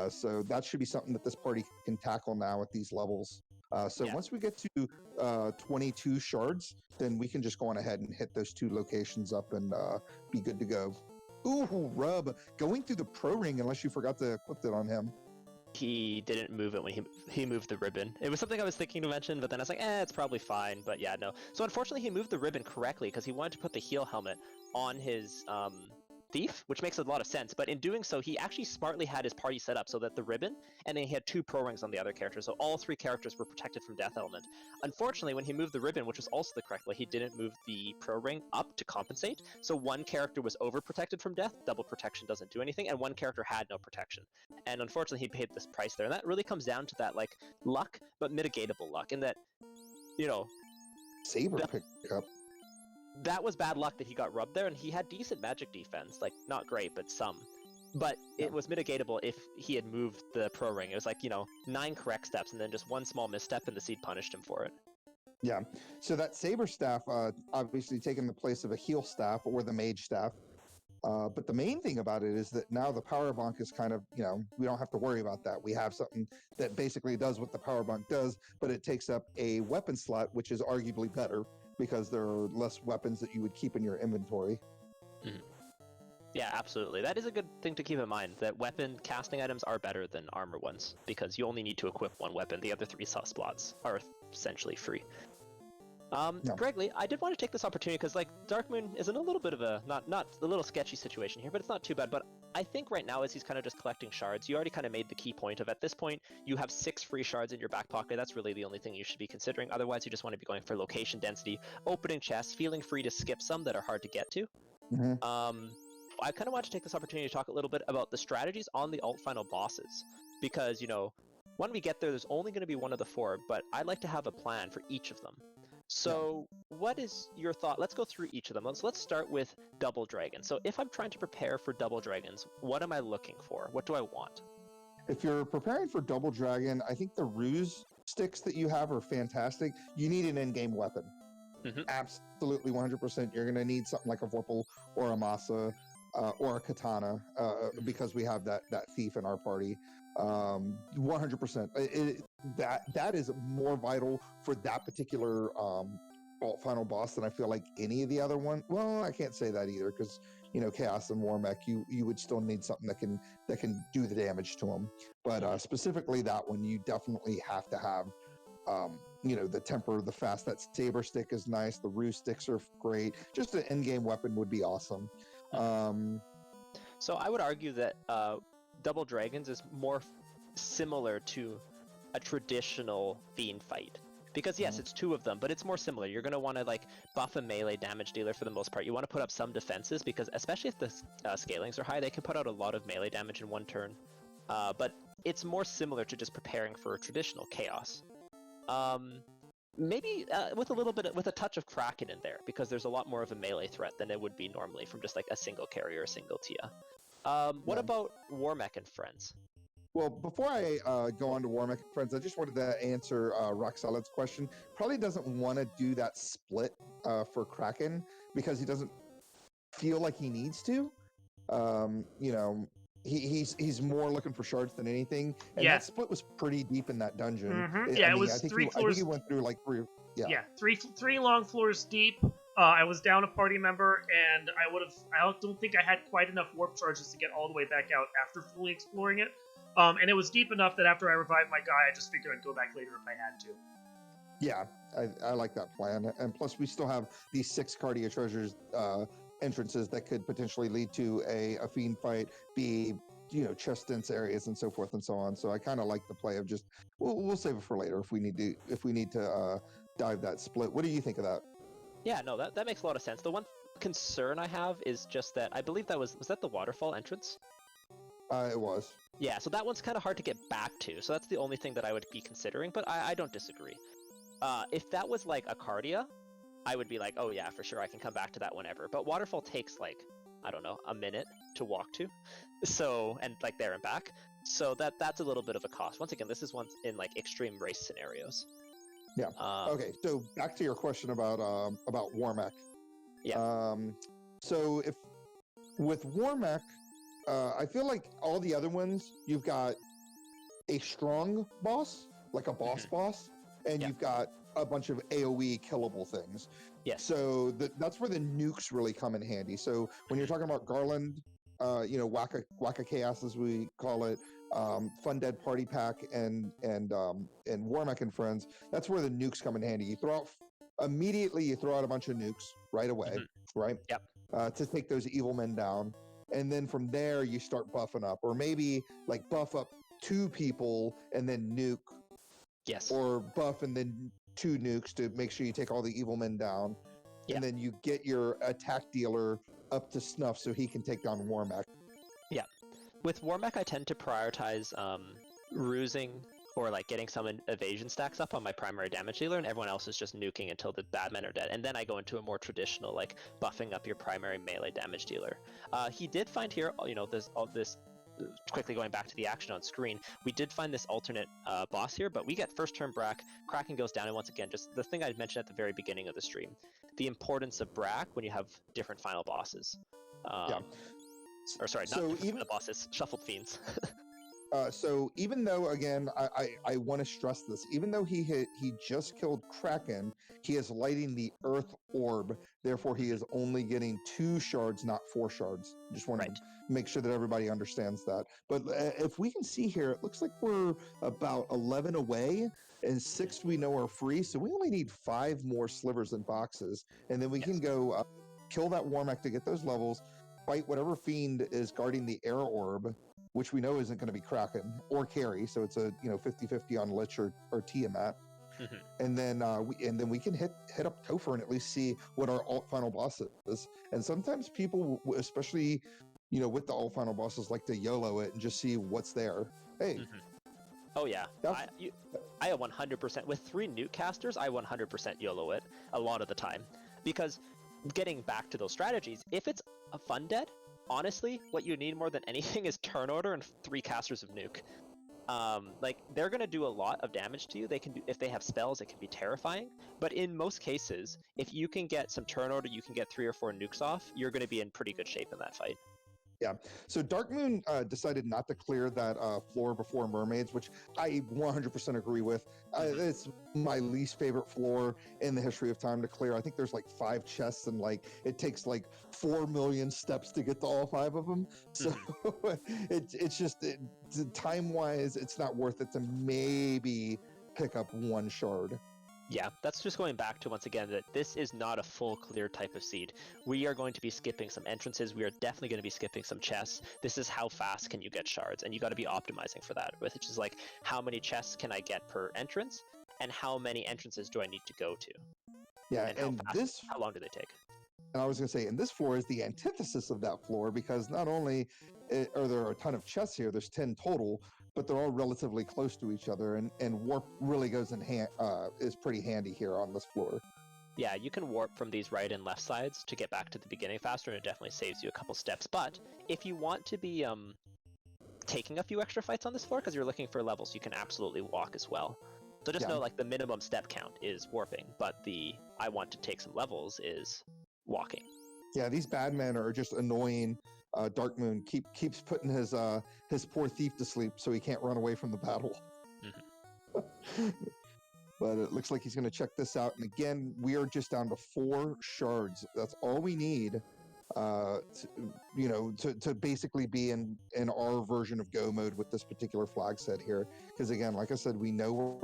So that should be something that this party can tackle now at these levels. Once we get to 22 shards, then we can just go on ahead and hit those 2 locations up and be good to go. Ooh, Rub, going through the pro ring unless you forgot to equip it on him. He didn't move it when he moved the ribbon. It was something I was thinking to mention, but then I was like, it's probably fine. But yeah, no. So unfortunately, he moved the ribbon correctly because he wanted to put the heal helmet on his thief, which makes a lot of sense. But in doing so, he actually smartly had his party set up so that the ribbon, and then he had 2 pro rings on the other characters. So all 3 characters were protected from death element. Unfortunately, when he moved the ribbon, which was also the correct way, he didn't move the pro ring up to compensate. So one character was overprotected from death. Double protection doesn't do anything, and one character had no protection. And unfortunately, he paid this price there. And that really comes down to that like luck, but mitigatable luck, in that, Saber pickup. That was bad luck that he got rubbed there, and he had decent magic defense, like not great, but some. But it was mitigatable if he had moved the pro ring. It was like 9 correct steps, and then just 1 small misstep, and the seed punished him for it. Yeah. So that saber staff, obviously taking the place of a heal staff or the mage staff. But the main thing about it is that now the power bonk is kind of, we don't have to worry about that. We have something that basically does what the power bonk does, but it takes up a weapon slot, which is arguably better because there are less weapons that you would keep in your inventory. Yeah, absolutely. That is a good thing to keep in mind, that weapon casting items are better than armor ones, because you only need to equip 1 weapon. The other 3 slots are essentially free. Gregory, I did want to take this opportunity because, Dark Moon is in a little bit of a, not a little sketchy situation here, but it's not too bad. But I think right now, as he's kind of just collecting shards, you already kind of made the key point of, at this point, you have 6 free shards in your back pocket. That's really the only thing you should be considering. Otherwise, you just want to be going for location density, opening chests, feeling free to skip some that are hard to get to. I kind of want to take this opportunity to talk a little bit about the strategies on the alt final bosses, because, when we get there, there's only going to be one of the 4, but I'd like to have a plan for each of them. So what is your thought? Let's go through each of them. Let's start with Double Dragon. So if I'm trying to prepare for Double Dragons, what am I looking for? What do I want? If you're preparing for Double Dragon, I think the ruse sticks that you have are fantastic. You need an in-game weapon. Absolutely 100%. You're going to need something like a Vorpal or a Masa or a Katana because we have that thief in our party. 100%. That is more vital for that particular alt final boss than I feel like any of the other one. Well, I can't say that either because Chaos and Warmech, you would still need something that can do the damage to them. But specifically that one, you definitely have to have the temper, the fast. That saber stick is nice. The ruse sticks are great. Just an in-game weapon would be awesome. So I would argue that Double Dragons is more similar to a traditional Fiend fight. Because yes, it's 2 of them, but it's more similar. You're going to want to buff a melee damage dealer for the most part. You want to put up some defenses because especially if the scalings are high, they can put out a lot of melee damage in 1 turn. But it's more similar to just preparing for a traditional Chaos. Maybe with a touch of Kraken in there, because there's a lot more of a melee threat than it would be normally from just a single carrier or a single Tia. What about Warmech and friends? Well, before I go on to Warmech and friends, I just wanted to answer Rock Solid's question. Probably doesn't want to do that split for Kraken because he doesn't feel like he needs to. he's more looking for shards than anything, and Yeah. that split was pretty deep in that dungeon. Yeah, I it mean, was I think three I think floors. he went through like three. Yeah. Three long floors deep. I was down a party member, and I don't think I had quite enough warp charges to get all the way back out after fully exploring it. And it was deep enough that after I revived my guy, I just figured I'd go back later if I had to. Yeah, I like that plan, and plus we still have these 6 Cardia treasures entrances that could potentially lead to a fiend fight, be chest dense areas and so forth and so on. So I kind of like the play of just we'll save it for later if we need to dive that split. What do you think of that? Yeah, no, that makes a lot of sense. The one concern I have is just that I believe was that the waterfall entrance? It was. Yeah, so that one's kind of hard to get back to. So that's the only thing that I would be considering, but I don't disagree. If that was like a Cardia, I would be like, oh yeah, for sure, I can come back to that whenever. But waterfall takes like, I don't know, a minute to walk to, so and like there and back. So that's a little bit of a cost. Once again, this is one in like extreme race scenarios. Yeah. Okay. So back to your question about Warmack. Yeah. So if with Warmack, I feel like all the other ones, you've got a strong boss, like a boss, and you've got a bunch of AoE killable things. Yes. So that's where the nukes really come in handy. So when you're talking about Garland, Waka Chaos as we call it, Fun Dead Party Pack, and Warmack and Friends, that's where the nukes come in handy. You throw out a bunch of nukes right away, right? Yep. To take those evil men down. And then from there you start buffing up, or maybe like buff up 2 people and then nuke. Yes. Or buff and then 2 nukes to make sure you take all the evil men down. Yeah. And then you get your attack dealer up to snuff so he can take down Warmack. Yeah. With Warmack, I tend to prioritize rusing or like getting some evasion stacks up on my primary damage dealer, and everyone else is just nuking until the bad men are dead. And then I go into a more traditional, like buffing up your primary melee damage dealer. He did find here, this quickly going back to the action on screen, we did find this alternate boss here, but we get first turn Brack, Kraken goes down, and once again, just the thing I mentioned at the very beginning of the stream, the importance of Brack when you have different final bosses. Or sorry, not even the bosses, shuffled fiends. So even though, again, I want to stress this, even though he just killed Kraken, he is lighting the Earth Orb. Therefore, he is only getting 2 shards, not 4 shards. Just want to make sure that everybody understands that. But if we can see here, it looks like we're about 11 away, and 6 we know are free. So we only need 5 more slivers and boxes, and then we can go kill that Warmack to get those levels, fight whatever fiend is guarding the Air Orb, which we know isn't going to be Kraken or Carry, so it's a 50-50 on Lich or Tiamat. And then we can hit up Topher and at least see what our alt final boss is. And sometimes people, especially with the alt final bosses, like to YOLO it and just see what's there. Hey. Oh yeah, I 100% with 3 nuke casters. I 100% YOLO it a lot of the time, because getting back to those strategies, if it's a Fun Dead, honestly, what you need more than anything is turn order and 3 casters of nuke. Like they're gonna do a lot of damage to you. They can do, if they have spells, it can be terrifying. But in most cases, if you can get some turn order, you can get 3 or 4 nukes off. You're gonna be in pretty good shape in that fight. Yeah. So Dark Moon decided not to clear that floor before Mermaids, which I 100% agree with. It's my least favorite floor in the history of time to clear. I think there's like 5 chests, and like it takes like 4 million steps to get to all 5 of them. So it's just time-wise, it's not worth it to maybe pick up 1 shard. Yeah, that's just going back to, once again, that this is not a full clear type of seed. We are going to be skipping some entrances. We are definitely going to be skipping some chests. This is how fast can you get shards, and you got to be optimizing for that, which is like how many chests can I get per entrance, and how many entrances do I need to go to? Yeah, and how long do they take? And I was going to say, and this floor is the antithesis of that floor, because not only are there a ton of chests here, there's 10 total, but they're all relatively close to each other, and warp really goes in is pretty handy here on this floor. Yeah, you can warp from these right and left sides to get back to the beginning faster, and it definitely saves you a couple steps. But if you want to be taking a few extra fights on this floor because you're looking for levels, you can absolutely walk as well. So just know, like, the minimum step count is warping, but the I want to take some levels is walking. Yeah, these bad men are just annoying Darkmoon keeps putting his poor thief to sleep so he can't run away from the battle. But it looks like he's going to check this out. And again, we are just down to 4 shards. That's all we need, to basically be in our version of Go mode with this particular flag set here. Because again, like I said, we know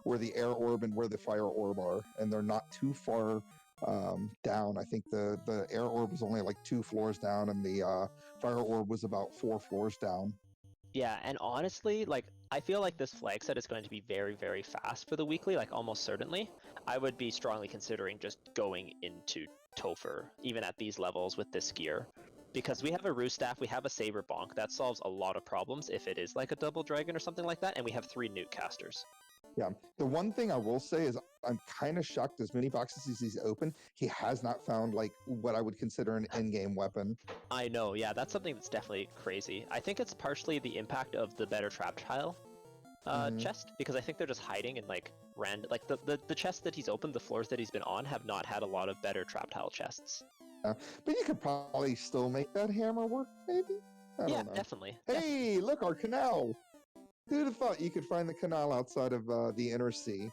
where the air orb and where the fire orb are, and they're not too far down. I think the air orb was only like 2 floors down, and the fire orb was about 4 floors down. Yeah, and honestly, like, I feel like this flag set is going to be very, very fast for the weekly, like, almost certainly. I would be strongly considering just going into Topher, even at these levels with this gear. Because we have a Roost Staff, we have a Saber Bonk, that solves a lot of problems if it is like a Double Dragon or something like that, and we have 3 Nuke Casters. Yeah, the one thing I will say is I'm kind of shocked as many boxes as he's opened, he has not found like what I would consider an in-game weapon. I know, yeah, that's something that's definitely crazy. I think it's partially the impact of the better trap tile chest, because I think they're just hiding in like the chests that he's opened, the floors that he's been on have not had a lot of better trap tile chests. But you could probably still make that hammer work, maybe? I don't know. Definitely. Hey, look, our canal! Who'd have thought you could find the canal outside of the inner sea?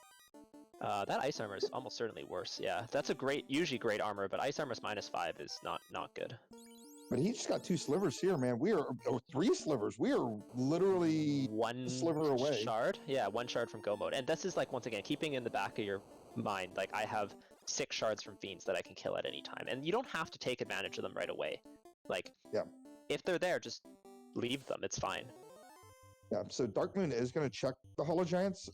That ice armor is almost certainly worse. Yeah, that's usually great armor, but ice armor's -5 is not good. But he just got 2 slivers here, man. 3 slivers. We are literally 1 sliver away. Shard? Yeah, 1 shard from Go mode. And this is like, once again, keeping in the back of your mind, like, I have 6 shards from Fiends that I can kill at any time. And you don't have to take advantage of them right away. Like, if they're there, just leave them. It's fine. Yeah, so Darkmoon is going to check the Hollow Giants.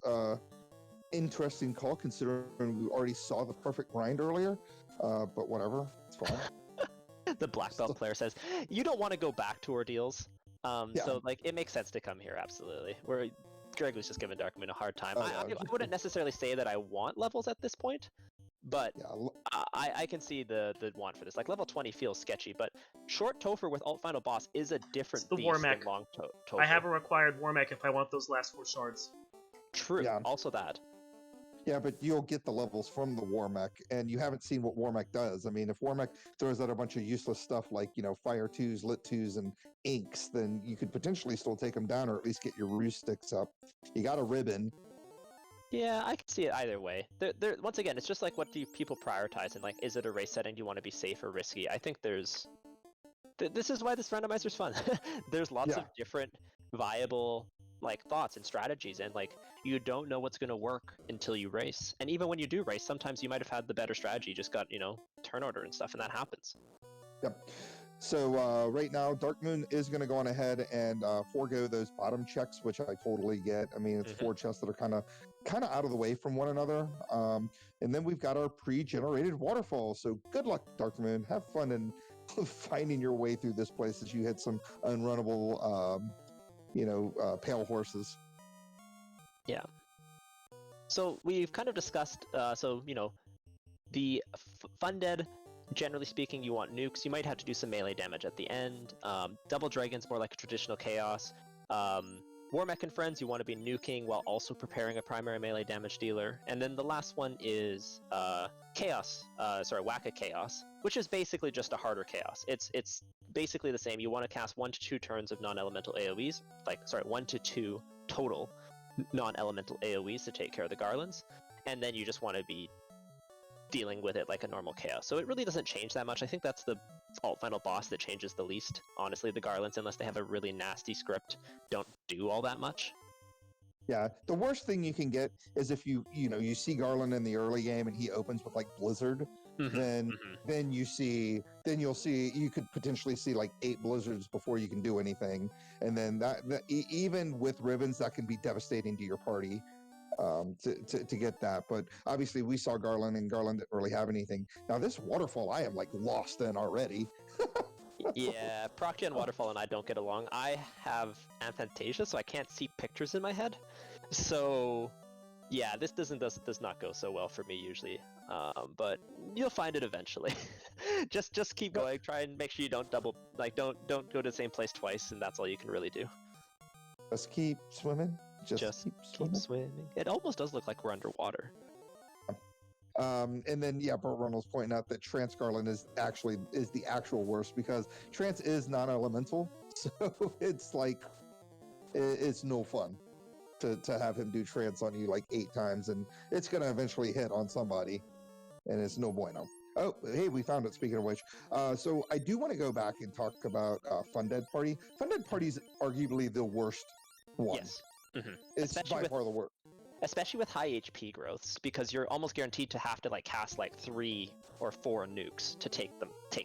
Interesting call, considering we already saw the perfect grind earlier. But whatever, it's fine. The black belt player says, you don't want to go back to ordeals. So, like, it makes sense to come here, absolutely. Greg was just giving Darkmoon a hard time. I wouldn't necessarily say that I want levels at this point, but I can see the want for this. Like, level 20 feels sketchy, but short Topher with alt final boss is a different beast than long Topher. I have a required War Mech if I want those last 4 shards. True, also that. Yeah, but you'll get the levels from the War Mech, and you haven't seen what War Mech does. I mean, if War Mech throws out a bunch of useless stuff like, Fire 2s, Lit 2s, and Inks, then you could potentially still take them down or at least get your Roost Sticks up. You got a ribbon. Yeah, I can see it either way. Once again, it's just like, what do people prioritize? And, like, is it a race setting? Do you want to be safe or risky? I think this is why this randomizer's fun. There's lots of different viable, like, thoughts and strategies, and, like, you don't know what's going to work until you race. And even when you do race, sometimes you might have had the better strategy, just got, turn order and stuff, and that happens. Yep. So right now, Darkmoon is going to go on ahead and forego those bottom checks, which I totally get. I mean, it's 4 chests that are kind of out of the way from one another. And then we've got our pre-generated waterfall. So good luck, Darkmoon. Have fun in finding your way through this place as you hit some unrunnable, pale horses. Yeah. So we've kind of discussed, the Funded, generally speaking, you want nukes. You might have to do some melee damage at the end. Double Dragon's more like a traditional chaos. War Mech and Friends, you want to be nuking while also preparing a primary melee damage dealer. And then the last one is Whack-A Chaos, which is basically just a harder chaos. It's basically the same. You want to cast 1 to 2 turns of non-elemental AoEs, 1 to 2 total non-elemental AoEs to take care of the garlands, and then you just want to be dealing with it like a normal chaos. So it really doesn't change that much. I think that's the alt final boss that changes the least. Honestly, the garlands, unless they have a really nasty script, don't do all that much. Yeah, the worst thing you can get is if you see Garland in the early game and he opens with like Blizzard, then you could potentially see like 8 Blizzards before you can do anything, and then that even with ribbons, that can be devastating to your party to get that. But obviously we saw Garland, and Garland didn't really have anything. Now this waterfall, I am like lost in already. Yeah, Procty and Waterfall and I don't get along. I have aphantasia, so I can't see pictures in my head. So, yeah, this does not go so well for me usually. But you'll find it eventually. just keep going. Try and make sure you don't don't go to the same place twice, and that's all you can really do. Just keep swimming. Just keep swimming. It almost does look like we're underwater. And then Burt Reynolds pointing out that Trance Garland is the actual worst because Trance is non-elemental, so it's like it's no fun to have him do Trance on you like 8 times, and it's gonna eventually hit on somebody, and it's no bueno. Oh, hey, we found it. Speaking of which, so I do want to go back and talk about Fun Dead Party. Fun Dead Party's arguably the worst one. Yes. It's by far the worst. Especially with high HP growths, because you're almost guaranteed to have to like cast like 3 or 4 nukes to take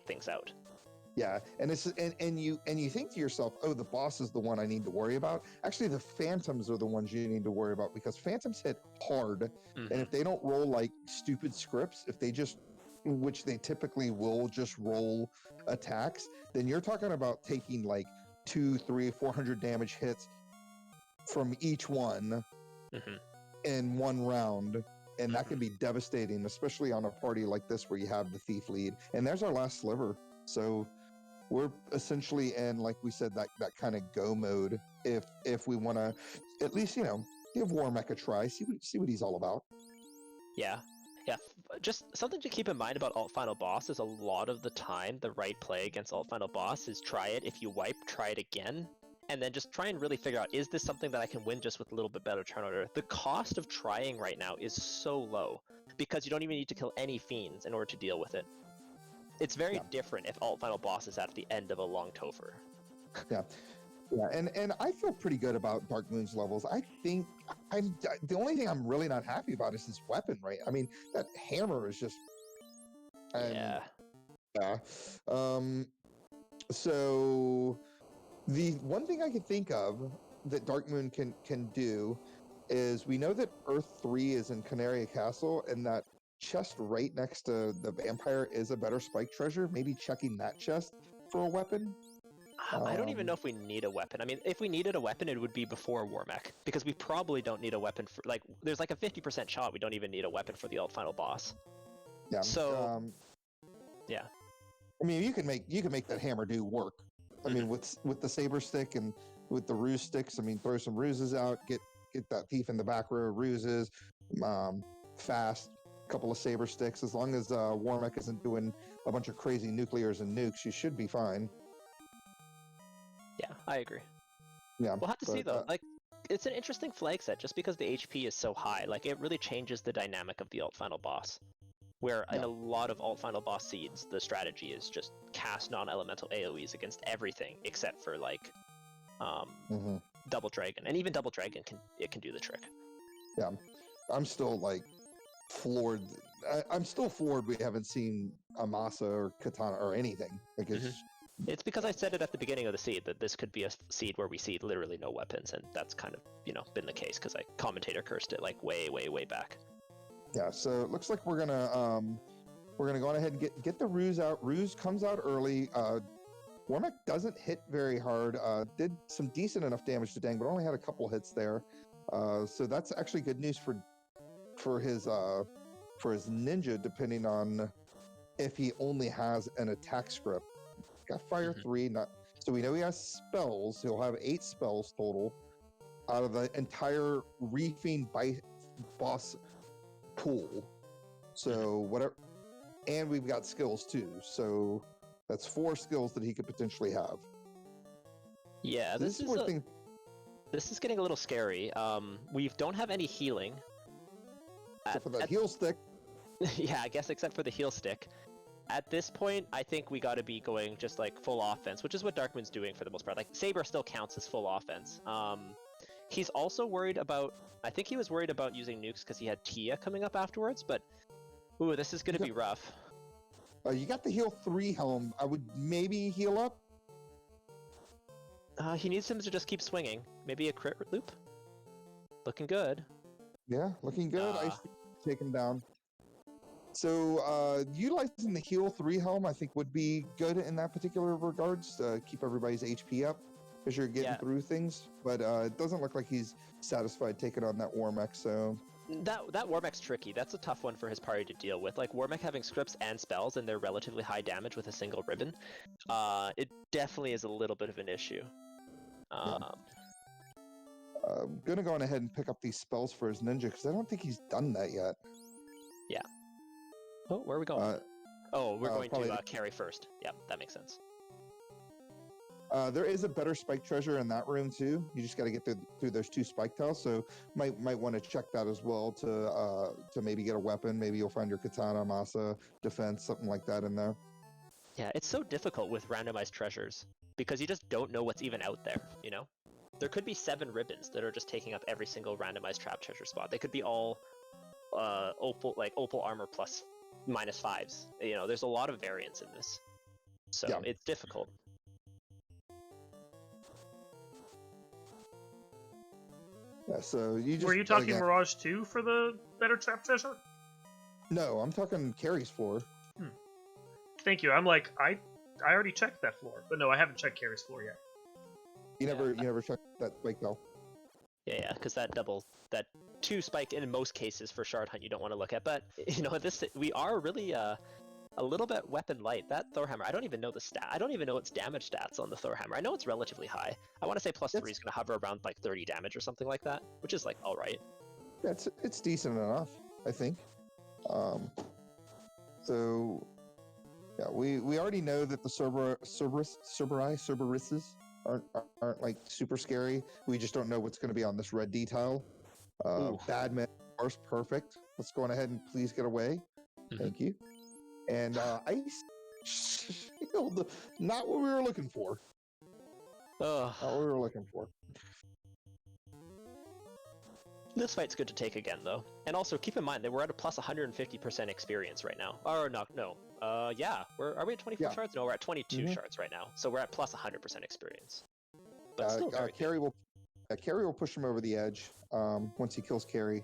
things out. Yeah, and it's and you think to yourself, oh, the boss is the one I need to worry about. Actually, the phantoms are the ones you need to worry about because phantoms hit hard, and if they don't roll like stupid scripts, if they just, which they typically will just roll attacks, then you're talking about taking like 200, 300, 400 damage hits from each one in one round. And that can be devastating, especially on a party like this where you have the thief lead. And there's our last sliver. So we're essentially in, like we said, that kind of go mode if we want to at least, give Warmech a try, see what he's all about. Yeah. Just something to keep in mind about Alt Final Boss is a lot of the time the right play against Alt Final Boss is try it. If you wipe, try it again. And then just try and really figure out, is this something that I can win just with a little bit better turn order? The cost of trying right now is so low because you don't even need to kill any fiends in order to deal with it. It's very different if Alt Final Boss is at the end of a long Topher. Yeah, and I feel pretty good about Dark Moon's levels. I think the only thing I'm really not happy about is his weapon, right? I mean, that hammer is just... Yeah. So... The one thing I could think of that Dark Moon can do is we know that Earth 3 is in Canaria Castle, and that chest right next to the vampire is a better spike treasure. Maybe checking that chest for a weapon. I don't even know if we need a weapon. I mean, if we needed a weapon, it would be before Warmech, because we probably don't need a weapon for, like, there's like a 50% shot we don't even need a weapon for the Alt Final Boss. Yeah. So, yeah. I mean, you can make that hammer do work. I mean, with the saber stick and with the ruse sticks, I mean, throw some ruses out, get that thief in the back row, ruses, fast, couple of saber sticks. As long as Warmech isn't doing a bunch of crazy nuclears and nukes, you should be fine. Yeah, I agree. Yeah, we'll have to see though. Like, it's an interesting flag set just because the HP is so high. Like, it really changes the dynamic of the Alt Final Boss. Where in a lot of Alt Final Boss seeds, the strategy is just cast non-elemental AoEs against everything except for like Double Dragon, and even Double Dragon can do the trick. Yeah, I'm still like floored. I'm still floored we haven't seen Amasa or Katana or anything. Like it's because I said it at the beginning of the seed that this could be a seed where we see literally no weapons, and that's kind of been the case because I commentator cursed it like way back. Yeah, so it looks like we're gonna go on ahead and get the ruse out. Ruse comes out early. Warmech doesn't hit very hard. Did some decent enough damage to Dang, but only had a couple hits there. So that's actually good news for his ninja, depending on if he only has an attack script. Got fire 3, so we know he has spells. He'll have 8 spells total out of the entire reefing boss pool. So whatever, and we've got skills too. So that's 4 skills that he could potentially have. Yeah, so this is getting a little scary. We don't have any healing. Except for that heal stick. Yeah, I guess except for the heal stick. At this point, I think we got to be going just like full offense, which is what Darkmoon's doing for the most part. Like, Saber still counts as full offense. He's also worried about... I think he was worried about using nukes because he had Tia coming up afterwards, but... Ooh, this is going to be rough. You got the heal 3 helm. I would maybe heal up. He needs him to just keep swinging. Maybe a crit loop? Looking good. Yeah, looking good. I take him down. So, utilizing the heal 3 helm, I think, would be good in that particular regards to keep everybody's HP up as you're getting through things. But it doesn't look like he's satisfied taking on that Warmech, so... That Warmech's tricky. That's a tough one for his party to deal with. Like, Warmech having scripts and spells, and they're relatively high damage with a single ribbon. It definitely is a little bit of an issue. I'm gonna go on ahead and pick up these spells for his ninja, because I don't think he's done that yet. Yeah. Oh, where are we going? Oh, we're going probably to carry first. Yep, that makes sense. There is a better spike treasure in that room too. You just got to get through those 2 spike tiles, so might want to check that as well to maybe get a weapon. Maybe you'll find your katana, masa, defense, something like that in there. Yeah, it's so difficult with randomized treasures because you just don't know what's even out there, you know? There could be 7 ribbons that are just taking up every single randomized trap treasure spot. They could be all opal armor plus -5s. You know, there's a lot of variance in this. So Yeah. it's difficult. Yeah, so you just Were you talking Mirage 2 for the better trap treasure? No, I'm talking Carrie's floor. Thank you. I'm like, I already checked that floor, but no, I haven't checked Carrie's floor yet. You never checked that spike tile. Yeah, because that 2 spike in most cases for shard hunt you don't want to look at. But you know, we are really a little bit weapon light. That Thor hammer, I don't even know the stat. I don't even know its damage stats on the Thor hammer. I know it's relatively high. I want to say +3 is going to hover around like 30 damage or something like that, which is like all right. Yeah, it's decent enough, I think. So yeah, we already know that the Cerberuses aren't like super scary. We just don't know what's going to be on this red detail. Badman, of course, perfect. Let's go on ahead and please get away. Thank you. And Ice Shield, not what we were looking for. Not what we were looking for. This fight's good to take again, though. And also, keep in mind that we're at a plus 150% experience right now. Or, no. Yeah. Are we at 24 shards? No, we're at 22 shards right now. So we're at plus 100% experience. But still very Carrie will push him over the edge once he kills Carrie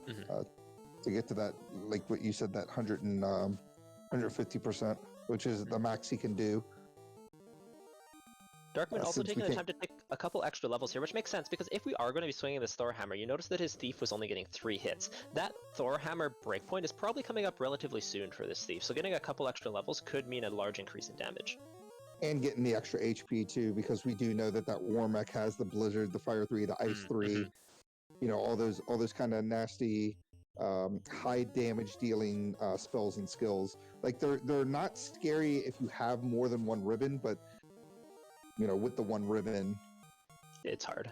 to get to that, like what you said, that 150%, which is the max he can do. Darkman also taking the time to take a couple extra levels here, which makes sense because if we are going to be swinging this Thor hammer, you notice that his thief was only getting 3 hits. That Thor hammer breakpoint is probably coming up relatively soon for this thief, so getting a couple extra levels could mean a large increase in damage. And getting the extra HP too, because we do know that Warmech has the Blizzard, the Fire 3, the Ice 3, you know, all those kind of nasty high damage dealing spells and skills. Like they're not scary if you have more than 1 ribbon, but you know, with the 1 ribbon, it's hard.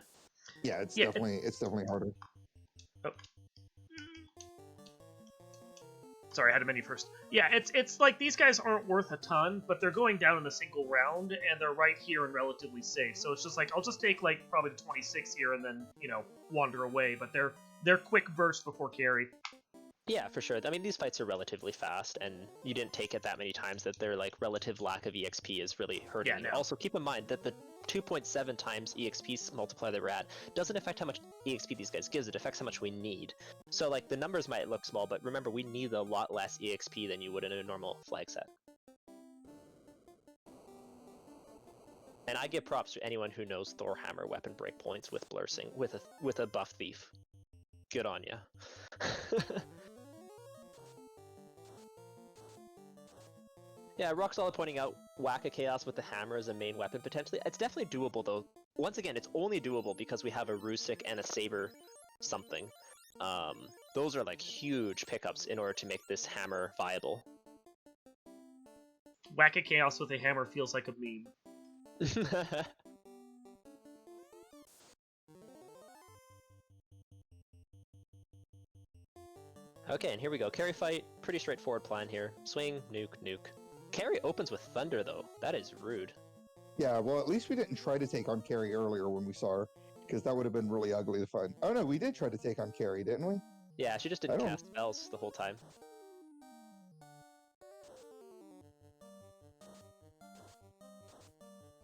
Yeah, it's definitely harder. Oh. Sorry, I had a menu first. Yeah, it's like these guys aren't worth a ton, but they're going down in a single round, and they're right here and relatively safe. So it's just like I'll just take like probably the 26 here and then wander away. But they're quick burst before carry. Yeah, for sure. I mean, these fights are relatively fast, and you didn't take it that many times that their like relative lack of EXP is really hurting you. Also, keep in mind that the 2.7 times EXP multiplier that we're at doesn't affect how much EXP these guys gives, it affects how much we need. So like the numbers might look small, but remember we need a lot less EXP than you would in a normal flag set. And I give props to anyone who knows Thor hammer weapon breakpoints with Blursing with a buff thief. Good on ya. Yeah, Rock Solid pointing out Whack a Chaos with the hammer as a main weapon potentially. It's definitely doable though. Once again, it's only doable because we have a Rusik and a Saber something. Those are like huge pickups in order to make this hammer viable. Whack a Chaos with a hammer feels like a meme. Okay, and here we go. Carry fight. Pretty straightforward plan here. Swing, nuke, nuke. Carry opens with Thunder, though. That is rude. Yeah, well, at least we didn't try to take on Carrie earlier when we saw her, because that would have been really ugly to find. Oh, no, we did try to take on Carrie, didn't we? Yeah, she just didn't cast spells the whole time.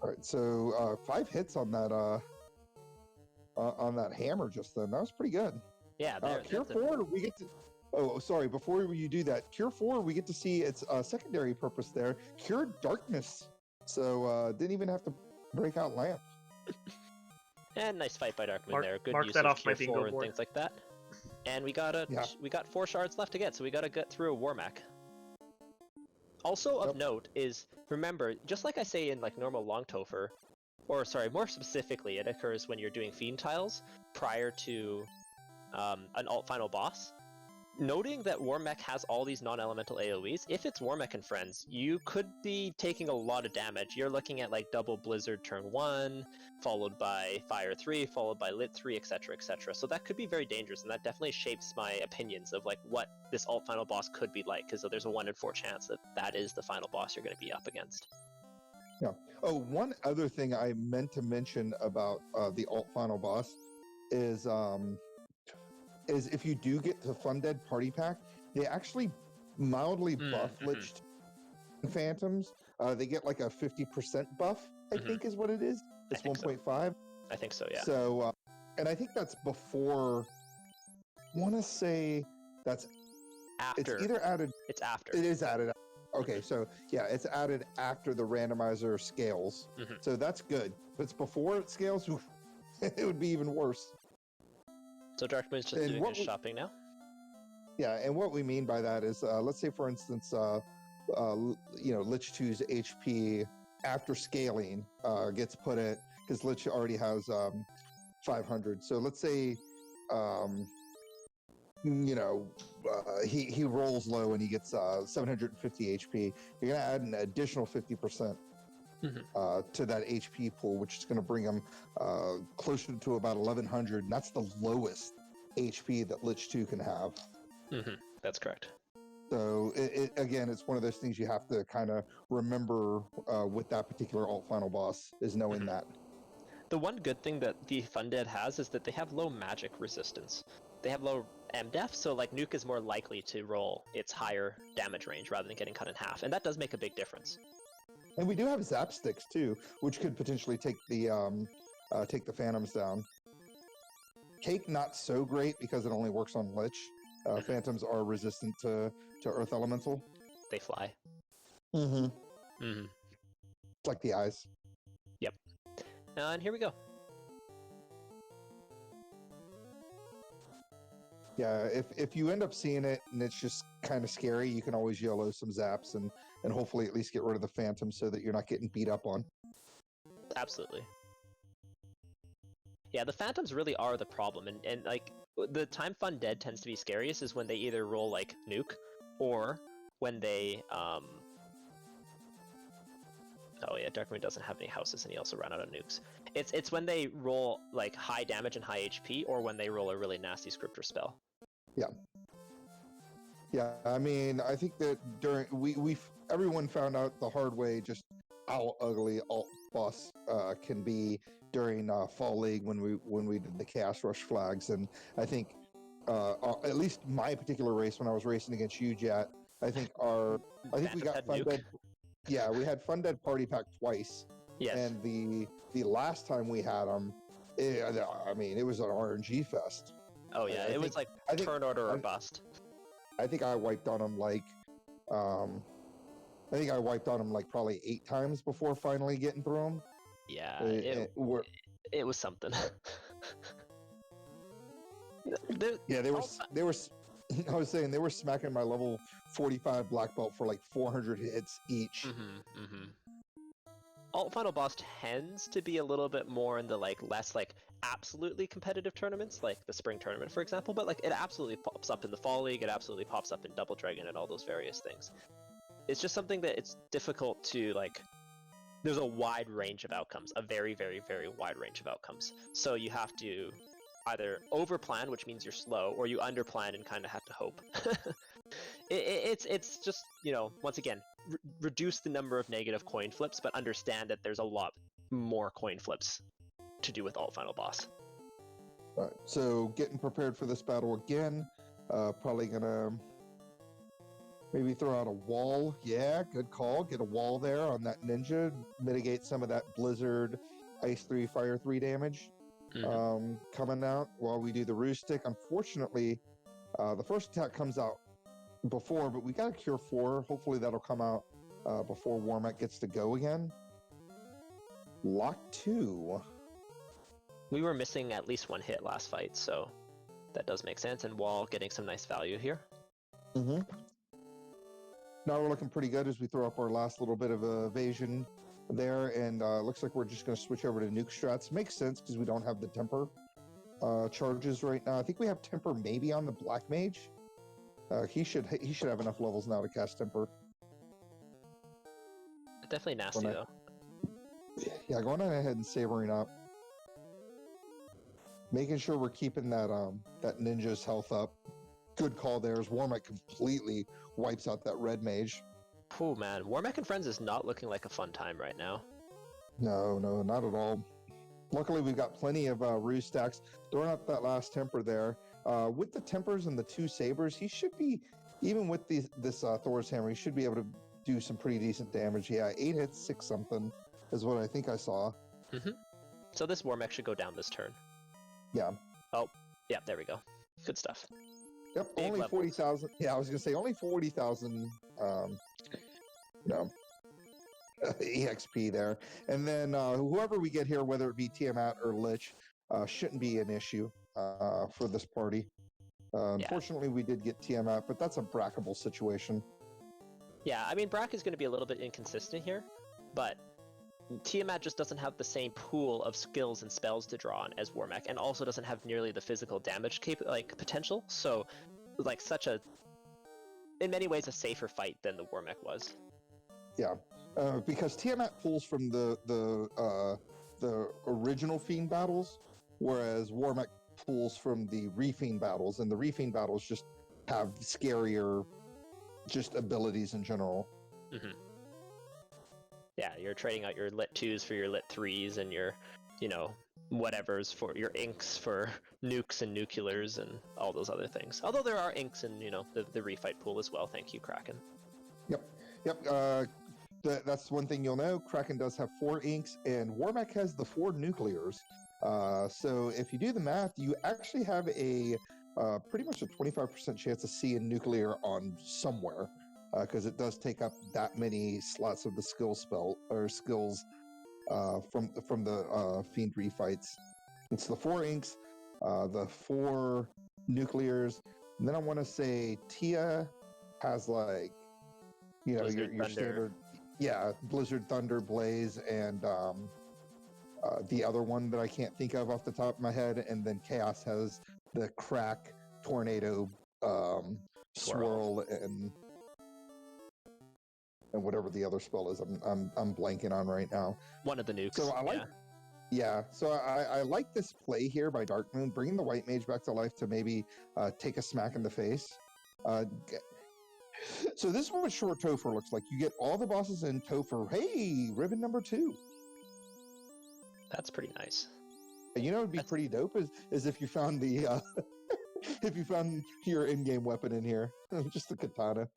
All right, so 5 hits on that hammer just then. That was pretty good. Yeah, Cure 4, we get to... Oh, sorry, before you do that, Cure 4, we get to see its secondary purpose there. Cure Darkness. So, didn't even have to break out Lamp. And nice fight by Darkman there. Good use that of off Cure my 4 and things like that. And we got 4 shards left to get, so we gotta get through a Warmech. Also of note is, remember, just like I say in like normal Long Topher, or sorry, more specifically, it occurs when you're doing Fiend tiles prior to an alt final boss. noting that Warmech has all these non-elemental AoEs, if it's Warmech and friends, you could be taking a lot of damage. You're looking at like double Blizzard turn 1, followed by Fire 3, followed by Lit 3, etc, etc. So that could be very dangerous, and that definitely shapes my opinions of like what this alt final boss could be like, because there's a 1 in 4 chance that that is the final boss you're going to be up against. Yeah. Oh, one other thing I meant to mention about the alt final boss is if you do get to Fundead Party Pack, they actually mildly buff Lich Phantoms. They get like a 50% buff, I think is what it is. It's 1.5. I think so, yeah. So, and I think that's before, I want to say that's After. It's either added. It's after. It is added. Okay, so yeah, it's added after the randomizer scales. So that's good. If it's before it scales, it would be even worse. So Darkmoon's just doing his shopping now? Yeah, and what we mean by that is, let's say, for instance, Lich 2's HP after scaling gets put at, because Lich already has 500. So let's say, he rolls low and he gets 750 HP. You're going to add an additional 50% to that HP pool, which is going to bring him closer to about 1100, and that's the lowest HP that Lich 2 can have. That's correct. So again, it's one of those things you have to kind of remember with that particular alt final boss, is knowing that. The one good thing that the Fundead has is that they have low magic resistance. They have low MDef, so like Nuke is more likely to roll its higher damage range rather than getting cut in half, and that does make a big difference. And we do have Zap Sticks too, which could potentially take the Phantoms down. Cake not so great because it only works on Lich. Phantoms are resistant to Earth Elemental. They fly. It's like the eyes. Yep. And here we go. Yeah, if you end up seeing it and it's just kind of scary, you can always YOLO some zaps and hopefully at least get rid of the Phantom so that you're not getting beat up on. Absolutely. Yeah, the Phantoms really are the problem, and like the time Fundead tends to be scariest is when they either roll like Nuke, or when they oh yeah, Darkmoon doesn't have any houses and he also ran out of nukes. It's when they roll like high damage and high HP, or when they roll a really nasty scripter spell. Yeah, I mean, I think that during everyone found out the hard way just how ugly alt boss can be during Fall League when we did the Chaos Rush flags, and I think at least my particular race when I was racing against you, Jat, I think we got Fundead. Yeah, we had Fundead Party Pack twice. Yes. And the last time we had them, it was an RNG fest. Oh yeah, it was like turn order or bust. I think I wiped on them like probably 8 times before finally getting through them. Yeah, it was something. They were. I was saying they were smacking my level 45 black belt for like 400 hits each. Alt Final Boss tends to be a little bit more in the like less like absolutely competitive tournaments, like the spring tournament, for example. But like it absolutely pops up in the Fall League. It absolutely pops up in Double Dragon and all those various things. It's just something that it's difficult to like. There's a wide range of outcomes, a very, very, very wide range of outcomes. So you have to either overplan, which means you're slow, or you underplan and kind of have to hope. It's just, once again, reduce the number of negative coin flips, but understand that there's a lot more coin flips to do with Alt Final Boss. All right, so getting prepared for this battle again. Probably gonna maybe throw out a wall. Yeah, good call. Get a wall there on that ninja. Mitigate some of that Blizzard, Ice 3, Fire 3 damage coming out while we do the Ruse Stick. Unfortunately, the first attack comes out before, but we got a Cure 4. Hopefully that'll come out before Warmech gets to go again. Lock 2. We were missing at least one hit last fight, so that does make sense. And Wall getting some nice value here. Now we're looking pretty good as we throw up our last little bit of evasion there, and looks like we're just going to switch over to nuke strats. Makes sense because we don't have the temper charges right now. I think we have temper maybe on the Black Mage. He should have enough levels now to cast Temper. Definitely nasty though. Yeah, going on ahead and savoring up, making sure we're keeping that that ninja's health up. Good call there. As Warmech completely wipes out that red mage. Oh man, Warmech and Friends is not looking like a fun time right now. No, not at all. Luckily, we've got plenty of ruse stacks. Throwing up that last temper there. With the tempers and the 2 sabers, he should be, even with this Thor's hammer, he should be able to do some pretty decent damage. Yeah, 8 hits, 6 something is what I think I saw. Mm-hmm. So this Warmech should go down this turn. Yeah. Oh, yeah, there we go. Good stuff. Yep, Big only levels. 40,000. Yeah, I was going to say only 40,000 EXP there. And then whoever we get here, whether it be Tiamat or Lich, shouldn't be an issue for this party. Unfortunately, we did get Tiamat, but that's a brackable situation. Yeah, I mean, Brack is going to be a little bit inconsistent here, but Tiamat just doesn't have the same pool of skills and spells to draw on as Warmech, and also doesn't have nearly the physical damage potential. So, like, in many ways, a safer fight than the Warmech was. Yeah, because Tiamat pulls from the original Fiend battles, whereas Warmech pulls from the Refiend battles, and the Refiend battles just have scarier just abilities in general. Mm-hmm. Yeah, you're trading out your lit 2s for your lit 3s and your, whatevers for your inks for nukes and nuclears and all those other things. Although there are inks in, the refight pool as well. Thank you, Kraken. Yep. That's one thing you'll know. Kraken does have 4 inks, and Warmech has the 4 nuclears. So if you do the math, you actually have a pretty much a 25% chance of seeing nuclear on somewhere, because it does take up that many slots of the skills from the Fiend refights. It's the 4 inks, the 4 nuclears, and then I want to say Tia has like, your standard, Blizzard, Thunder, Blaze, and the other one that I can't think of off the top of my head, and then Chaos has the Crack, Tornado, Swirl, and whatever the other spell is. I'm blanking on right now. One of the nukes. So I like, So I like this play here by Dark Moon, bringing the White Mage back to life to maybe take a smack in the face. So this is what Short Topher looks like. You get all the bosses in Topher. Hey, ribbon number 2. That's pretty nice. It'd be pretty dope is if you found the if you found your in-game weapon in here, just the katana.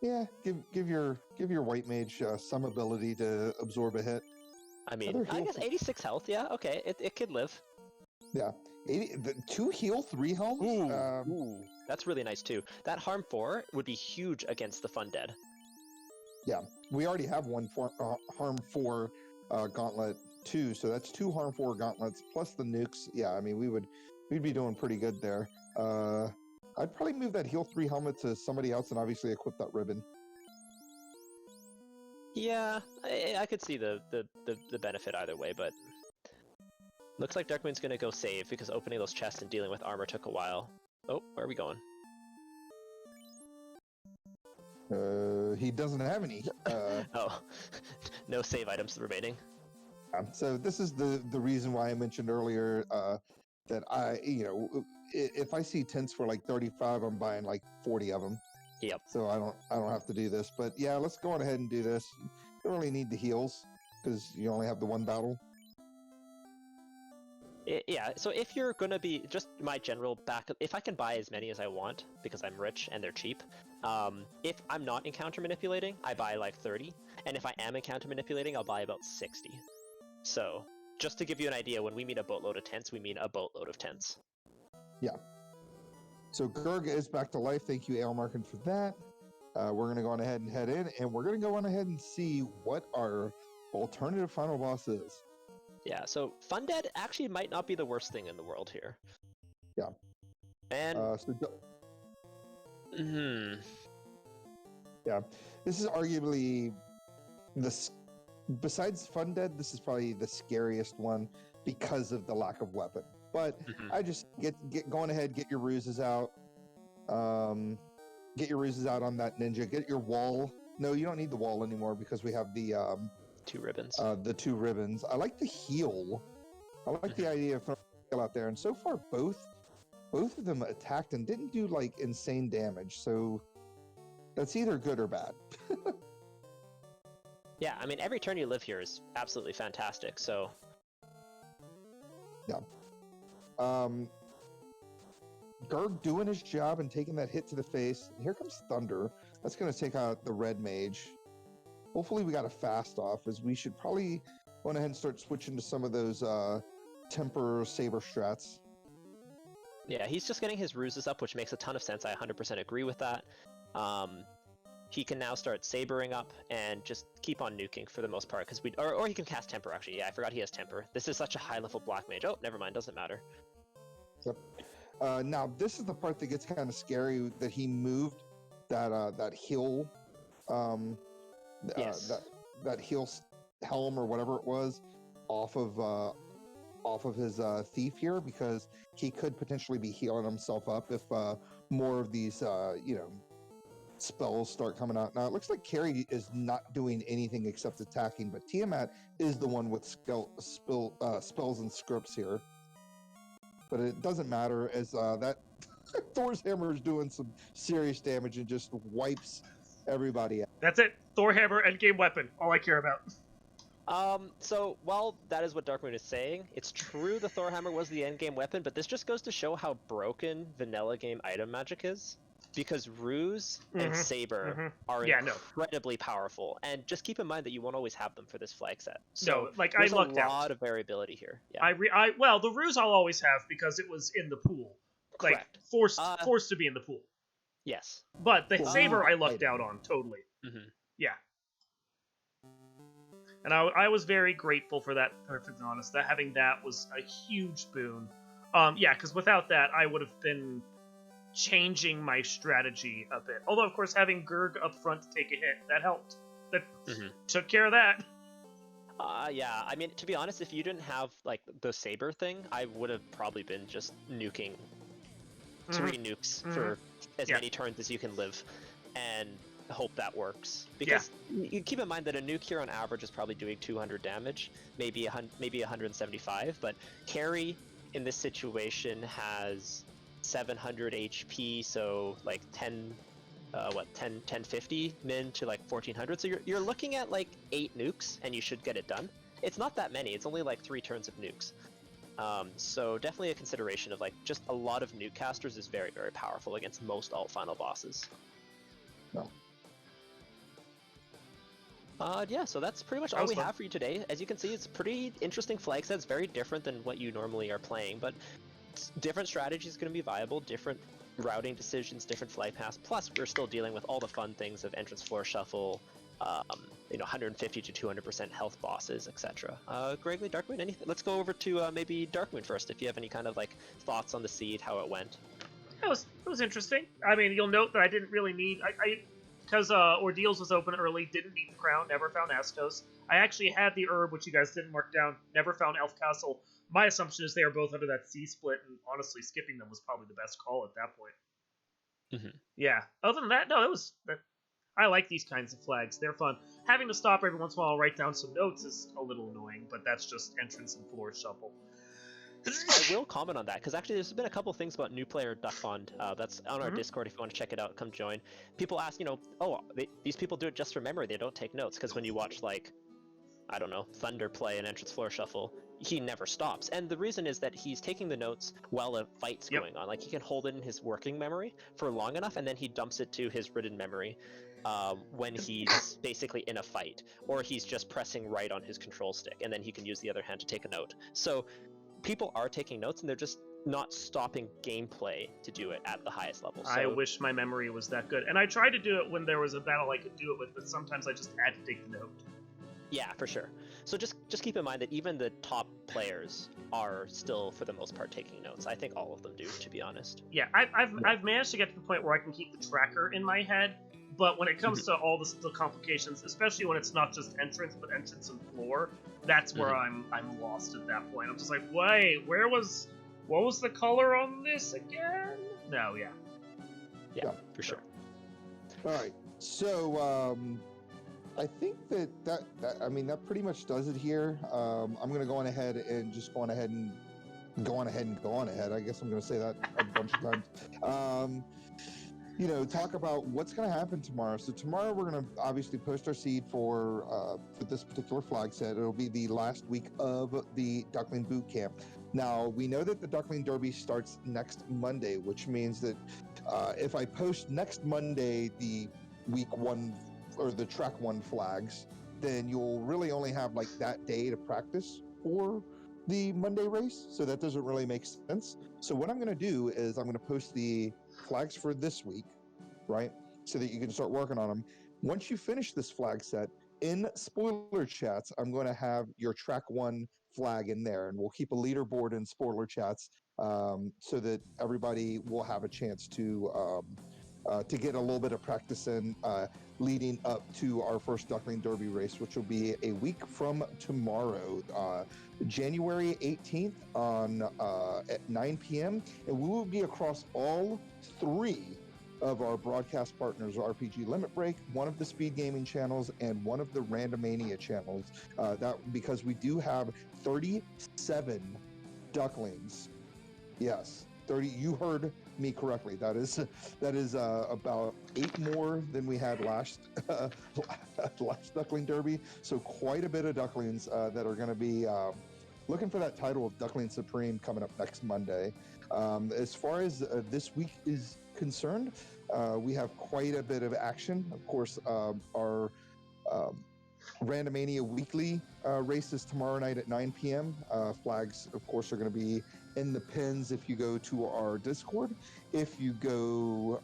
Yeah, give your White Mage some ability to absorb a hit. I mean, I guess 86 health. Yeah, okay, it could live. Yeah, 2 heal, 3 health. Ooh, that's really nice too. That harm 4 would be huge against the Fundead. Yeah, we already have one harm 4 gauntlet 2, so that's 2 harm 4 gauntlets plus the nukes. Yeah, I mean we'd be doing pretty good there. I'd probably move that heal 3 helmet to somebody else and obviously equip that ribbon. Yeah, I could see the benefit either way, but looks like Darkmoon's gonna go save because opening those chests and dealing with armor took a while. Oh, where are we going? He doesn't have any. Oh, no save items remaining. So this is the reason why I mentioned earlier that if I see tents for like 35, I'm buying like 40 of them. Yep. So I don't have to do this, but yeah, let's go on ahead and do this. You don't really need the heals because you only have the one battle. Yeah, so if you're gonna be, just my general backup, if I can buy as many as I want because I'm rich and they're cheap, if I'm not encounter manipulating, I buy like 30, and if I am encounter manipulating, I'll buy about 60. So just to give you an idea, when we mean a boatload of tents, we mean a boatload of tents. Yeah. So Gurga is back to life. Thank you, Aelmarkin, for that. We're going to go on ahead and head in, and we're going to go on ahead and see what our alternative final boss is. Yeah, so Fundead actually might not be the worst thing in the world here. Yeah. And... Yeah. This is arguably the besides Fun Dead, this is probably the scariest one because of the lack of weapon. But I just get going ahead, get your ruses out. Get your ruses out on that ninja. Get your wall. No, you don't need the wall anymore because we have the 2 ribbons. The 2 ribbons. I like the heal. I like the idea of throwing heal out there. And so far, both of them attacked and didn't do like insane damage. So that's either good or bad. Yeah, I mean, every turn you live here is absolutely fantastic. So yeah. Gurg doing his job and taking that hit to the face. Here comes Thunder. That's going to take out the red mage. Hopefully we got a fast off, as we should probably go ahead and start switching to some of those temper saber strats. yeah, he's just getting his ruses up, which makes a ton of sense. I 100% agree with that. He can now start sabering up and just keep on nuking for the most part, because or he can cast temper. Actually, yeah, I forgot he has temper. This is such a high level black mage. Oh, never mind, doesn't matter. Yep. Now this is the part that gets kind of scary, that he moved that heal Yes. that heal helm or whatever it was off of his thief here, because he could potentially be healing himself up if more of these spells start coming out. Now it looks like Carrie is not doing anything except attacking, but Tiamat is the one with spells and scripts here. But it doesn't matter, as that Thor's hammer is doing some serious damage and just wipes everybody out. That's it. Thor hammer, endgame weapon. All I care about. So while that is what Darkmoon is saying, it's true the Thor hammer was the endgame weapon, but this just goes to show how broken vanilla game item magic is. Because Ruse and Saber are incredibly powerful, and just keep in mind that you won't always have them for this flag set. So there's a lot of variability here. Yeah. Well, the Ruse I'll always have because it was in the pool, Correct. like forced to be in the pool. Yes. But the Saber I lucked out on totally. Yeah. And I was very grateful for that. Perfectly honest, that having that was a huge boon. Yeah, because without that, I would have been changing my strategy a bit. Although, of course, having Gurg up front to take a hit, that helped. That took care of that. Yeah, I mean, to be honest, if you didn't have, like, the Saber thing, I would have probably been just nuking 3 nukes for as many turns as you can live, and hope that works. Because you keep in mind that a nuke here on average is probably doing 200 damage, maybe 175, but Carrie in this situation has 700 HP, so like 1050 min to like 1400. So you're looking at like 8 nukes, and you should get it done. It's not that many. It's only like 3 turns of nukes. So definitely a consideration of like just a lot of nuke casters is very, very powerful against most alt final bosses. No. Yeah, so that's pretty much all we have for you today. As you can see, it's a pretty interesting flag set. It's very different than what you normally are playing, but different strategies going to be viable, different routing decisions, different flag paths. Plus, we're still dealing with all the fun things of entrance floor shuffle, 150 to 200% health bosses, etc. Gregory, Darkmoon, anything? Let's go over to maybe Darkmoon first, if you have any kind of like thoughts on the seed, how it went. It was interesting. I mean, you'll note that I didn't really need because Ordeals was open early, didn't need the crown, never found Astos. I actually had the herb, which you guys didn't mark down, never found Elf Castle. My assumption is they are both under that C split, and honestly, skipping them was probably the best call at that point. Yeah. Other than that, no, I like these kinds of flags. They're fun. Having to stop every once in a while and write down some notes is a little annoying, but that's just entrance and floor shuffle. I will comment on that, because actually there's been a couple things about New Player Duck Fund. That's on our Discord if you want to check it out, come join. People ask, these people do it just for memory, they don't take notes, because when you watch, like, I don't know, Thunder play an entrance floor shuffle, he never stops. And the reason is that he's taking the notes while a fight's going on. Like, he can hold it in his working memory for long enough, and then he dumps it to his written memory when he's basically in a fight, or he's just pressing right on his control stick, and then he can use the other hand to take a note. So people are taking notes, and they're just not stopping gameplay to do it at the highest level. So, I wish my memory was that good. And I tried to do it when there was a battle I could do it with, but sometimes I just had to take the note. Yeah, for sure. So just keep in mind that even the top players are still, for the most part, taking notes. I think all of them do, to be honest. Yeah, I've managed to get to the point where I can keep the tracker in my head, But when it comes to all the complications, especially when it's not just entrance but entrance and floor, that's where I'm lost at that point. I'm just like, wait, what was the color on this again? No, Yeah, for sure. All right, so I think that I mean that pretty much does it here. I'm gonna go on ahead and just go on ahead. I guess I'm gonna say that a bunch of times. Talk about what's going to happen tomorrow. So tomorrow we're going to obviously post our seed for this particular flag set. It'll be the last week of the Duckling Boot Camp. Now, we know that the Duckling Derby starts next Monday, which means that if I post next Monday the week 1 or the track 1 flags, then you'll really only have like that day to practice for the Monday race. So that doesn't really make sense. So what I'm going to do is I'm going to post the flags for this week, right? So that you can start working on them. Once you finish this flag set, in spoiler chats, I'm going to have your track 1 flag in there, and we'll keep a leaderboard in spoiler chats so that everybody will have a chance to get a little bit of practice in leading up to our first Duckling Derby race, which will be a week from tomorrow, January 18th at 9 p.m. And we will be across all 3 of our broadcast partners, RPG Limit Break, one of the Speed Gaming channels, and one of the Randomania channels. Because we do have 37 Ducklings. Yes, 30. You heard me correctly. That is about 8 more than we had last Duckling Derby. So quite a bit of Ducklings that are going to be looking for that title of Duckling Supreme coming up next Monday. As far as this week is concerned, we have quite a bit of action. Of course, our Randomania weekly races tomorrow night at 9 p.m. Flags, of course, are going to be in the pins if you go to our Discord. If you go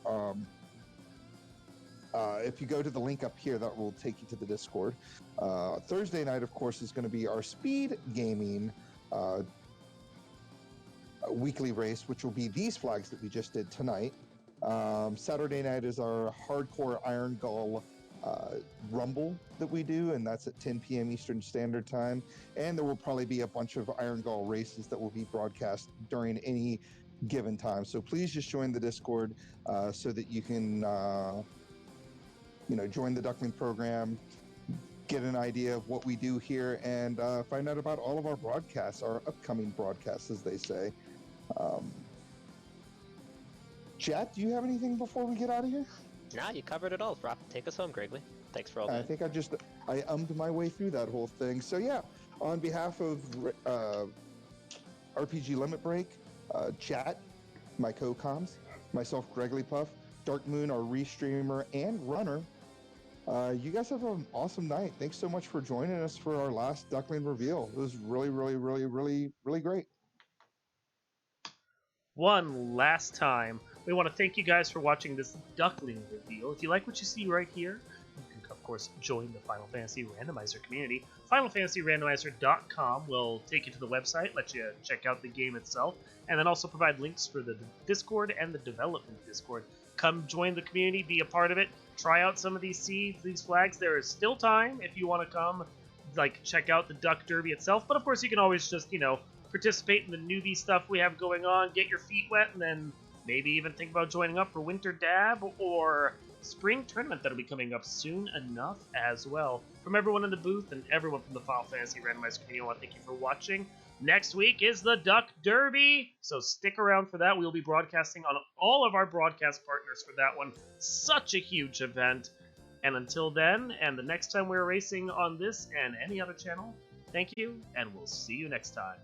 to the link up here, that will take you to the Discord. Thursday night, of course, is going to be our Speed Gaming weekly race, which will be these flags that we just did tonight. Saturday night is our Hardcore Iron Gull Rumble that we do, and that's at 10 p.m. Eastern Standard Time. And there will probably be a bunch of Iron Gull races that will be broadcast during any given time. So please just join the Discord so that you can, join the Duckling program, get an idea of what we do here, and find out about all of our broadcasts, our upcoming broadcasts, as they say. Chat, do you have anything before we get out of here? Nah, you covered it all. Rob, take us home, Gregley. Thanks for all that. I think I ummed my way through that whole thing. So yeah, on behalf of RPG Limit Break, Chat, my co-coms, myself, Gregley Puff, Dark Moon, our restreamer and runner, you guys have an awesome night. Thanks so much for joining us for our last Duckling reveal. It was really, really, really, really, really great. One last time, we want to thank you guys for watching this Duckling reveal. If you like what you see right here, you can, of course, join the Final Fantasy Randomizer community. FinalFantasyRandomizer.com will take you to the website, let you check out the game itself, and then also provide links for the Discord and the development Discord. Come join the community, be a part of it, try out some of these seeds, these flags. There is still time if you want to come, check out the Duck Derby itself, but of course you can always just, participate in the newbie stuff we have going on, get your feet wet, and then maybe even think about joining up for Winter Dab or Spring Tournament that'll be coming up soon enough as well. From everyone in the booth and everyone from the Final Fantasy Randomizer community, I want to thank you for watching. Next week is the Duck Derby, so stick around for that. We'll be broadcasting on all of our broadcast partners for that one. Such a huge event. And until then, and the next time we're racing on this and any other channel, thank you, and we'll see you next time.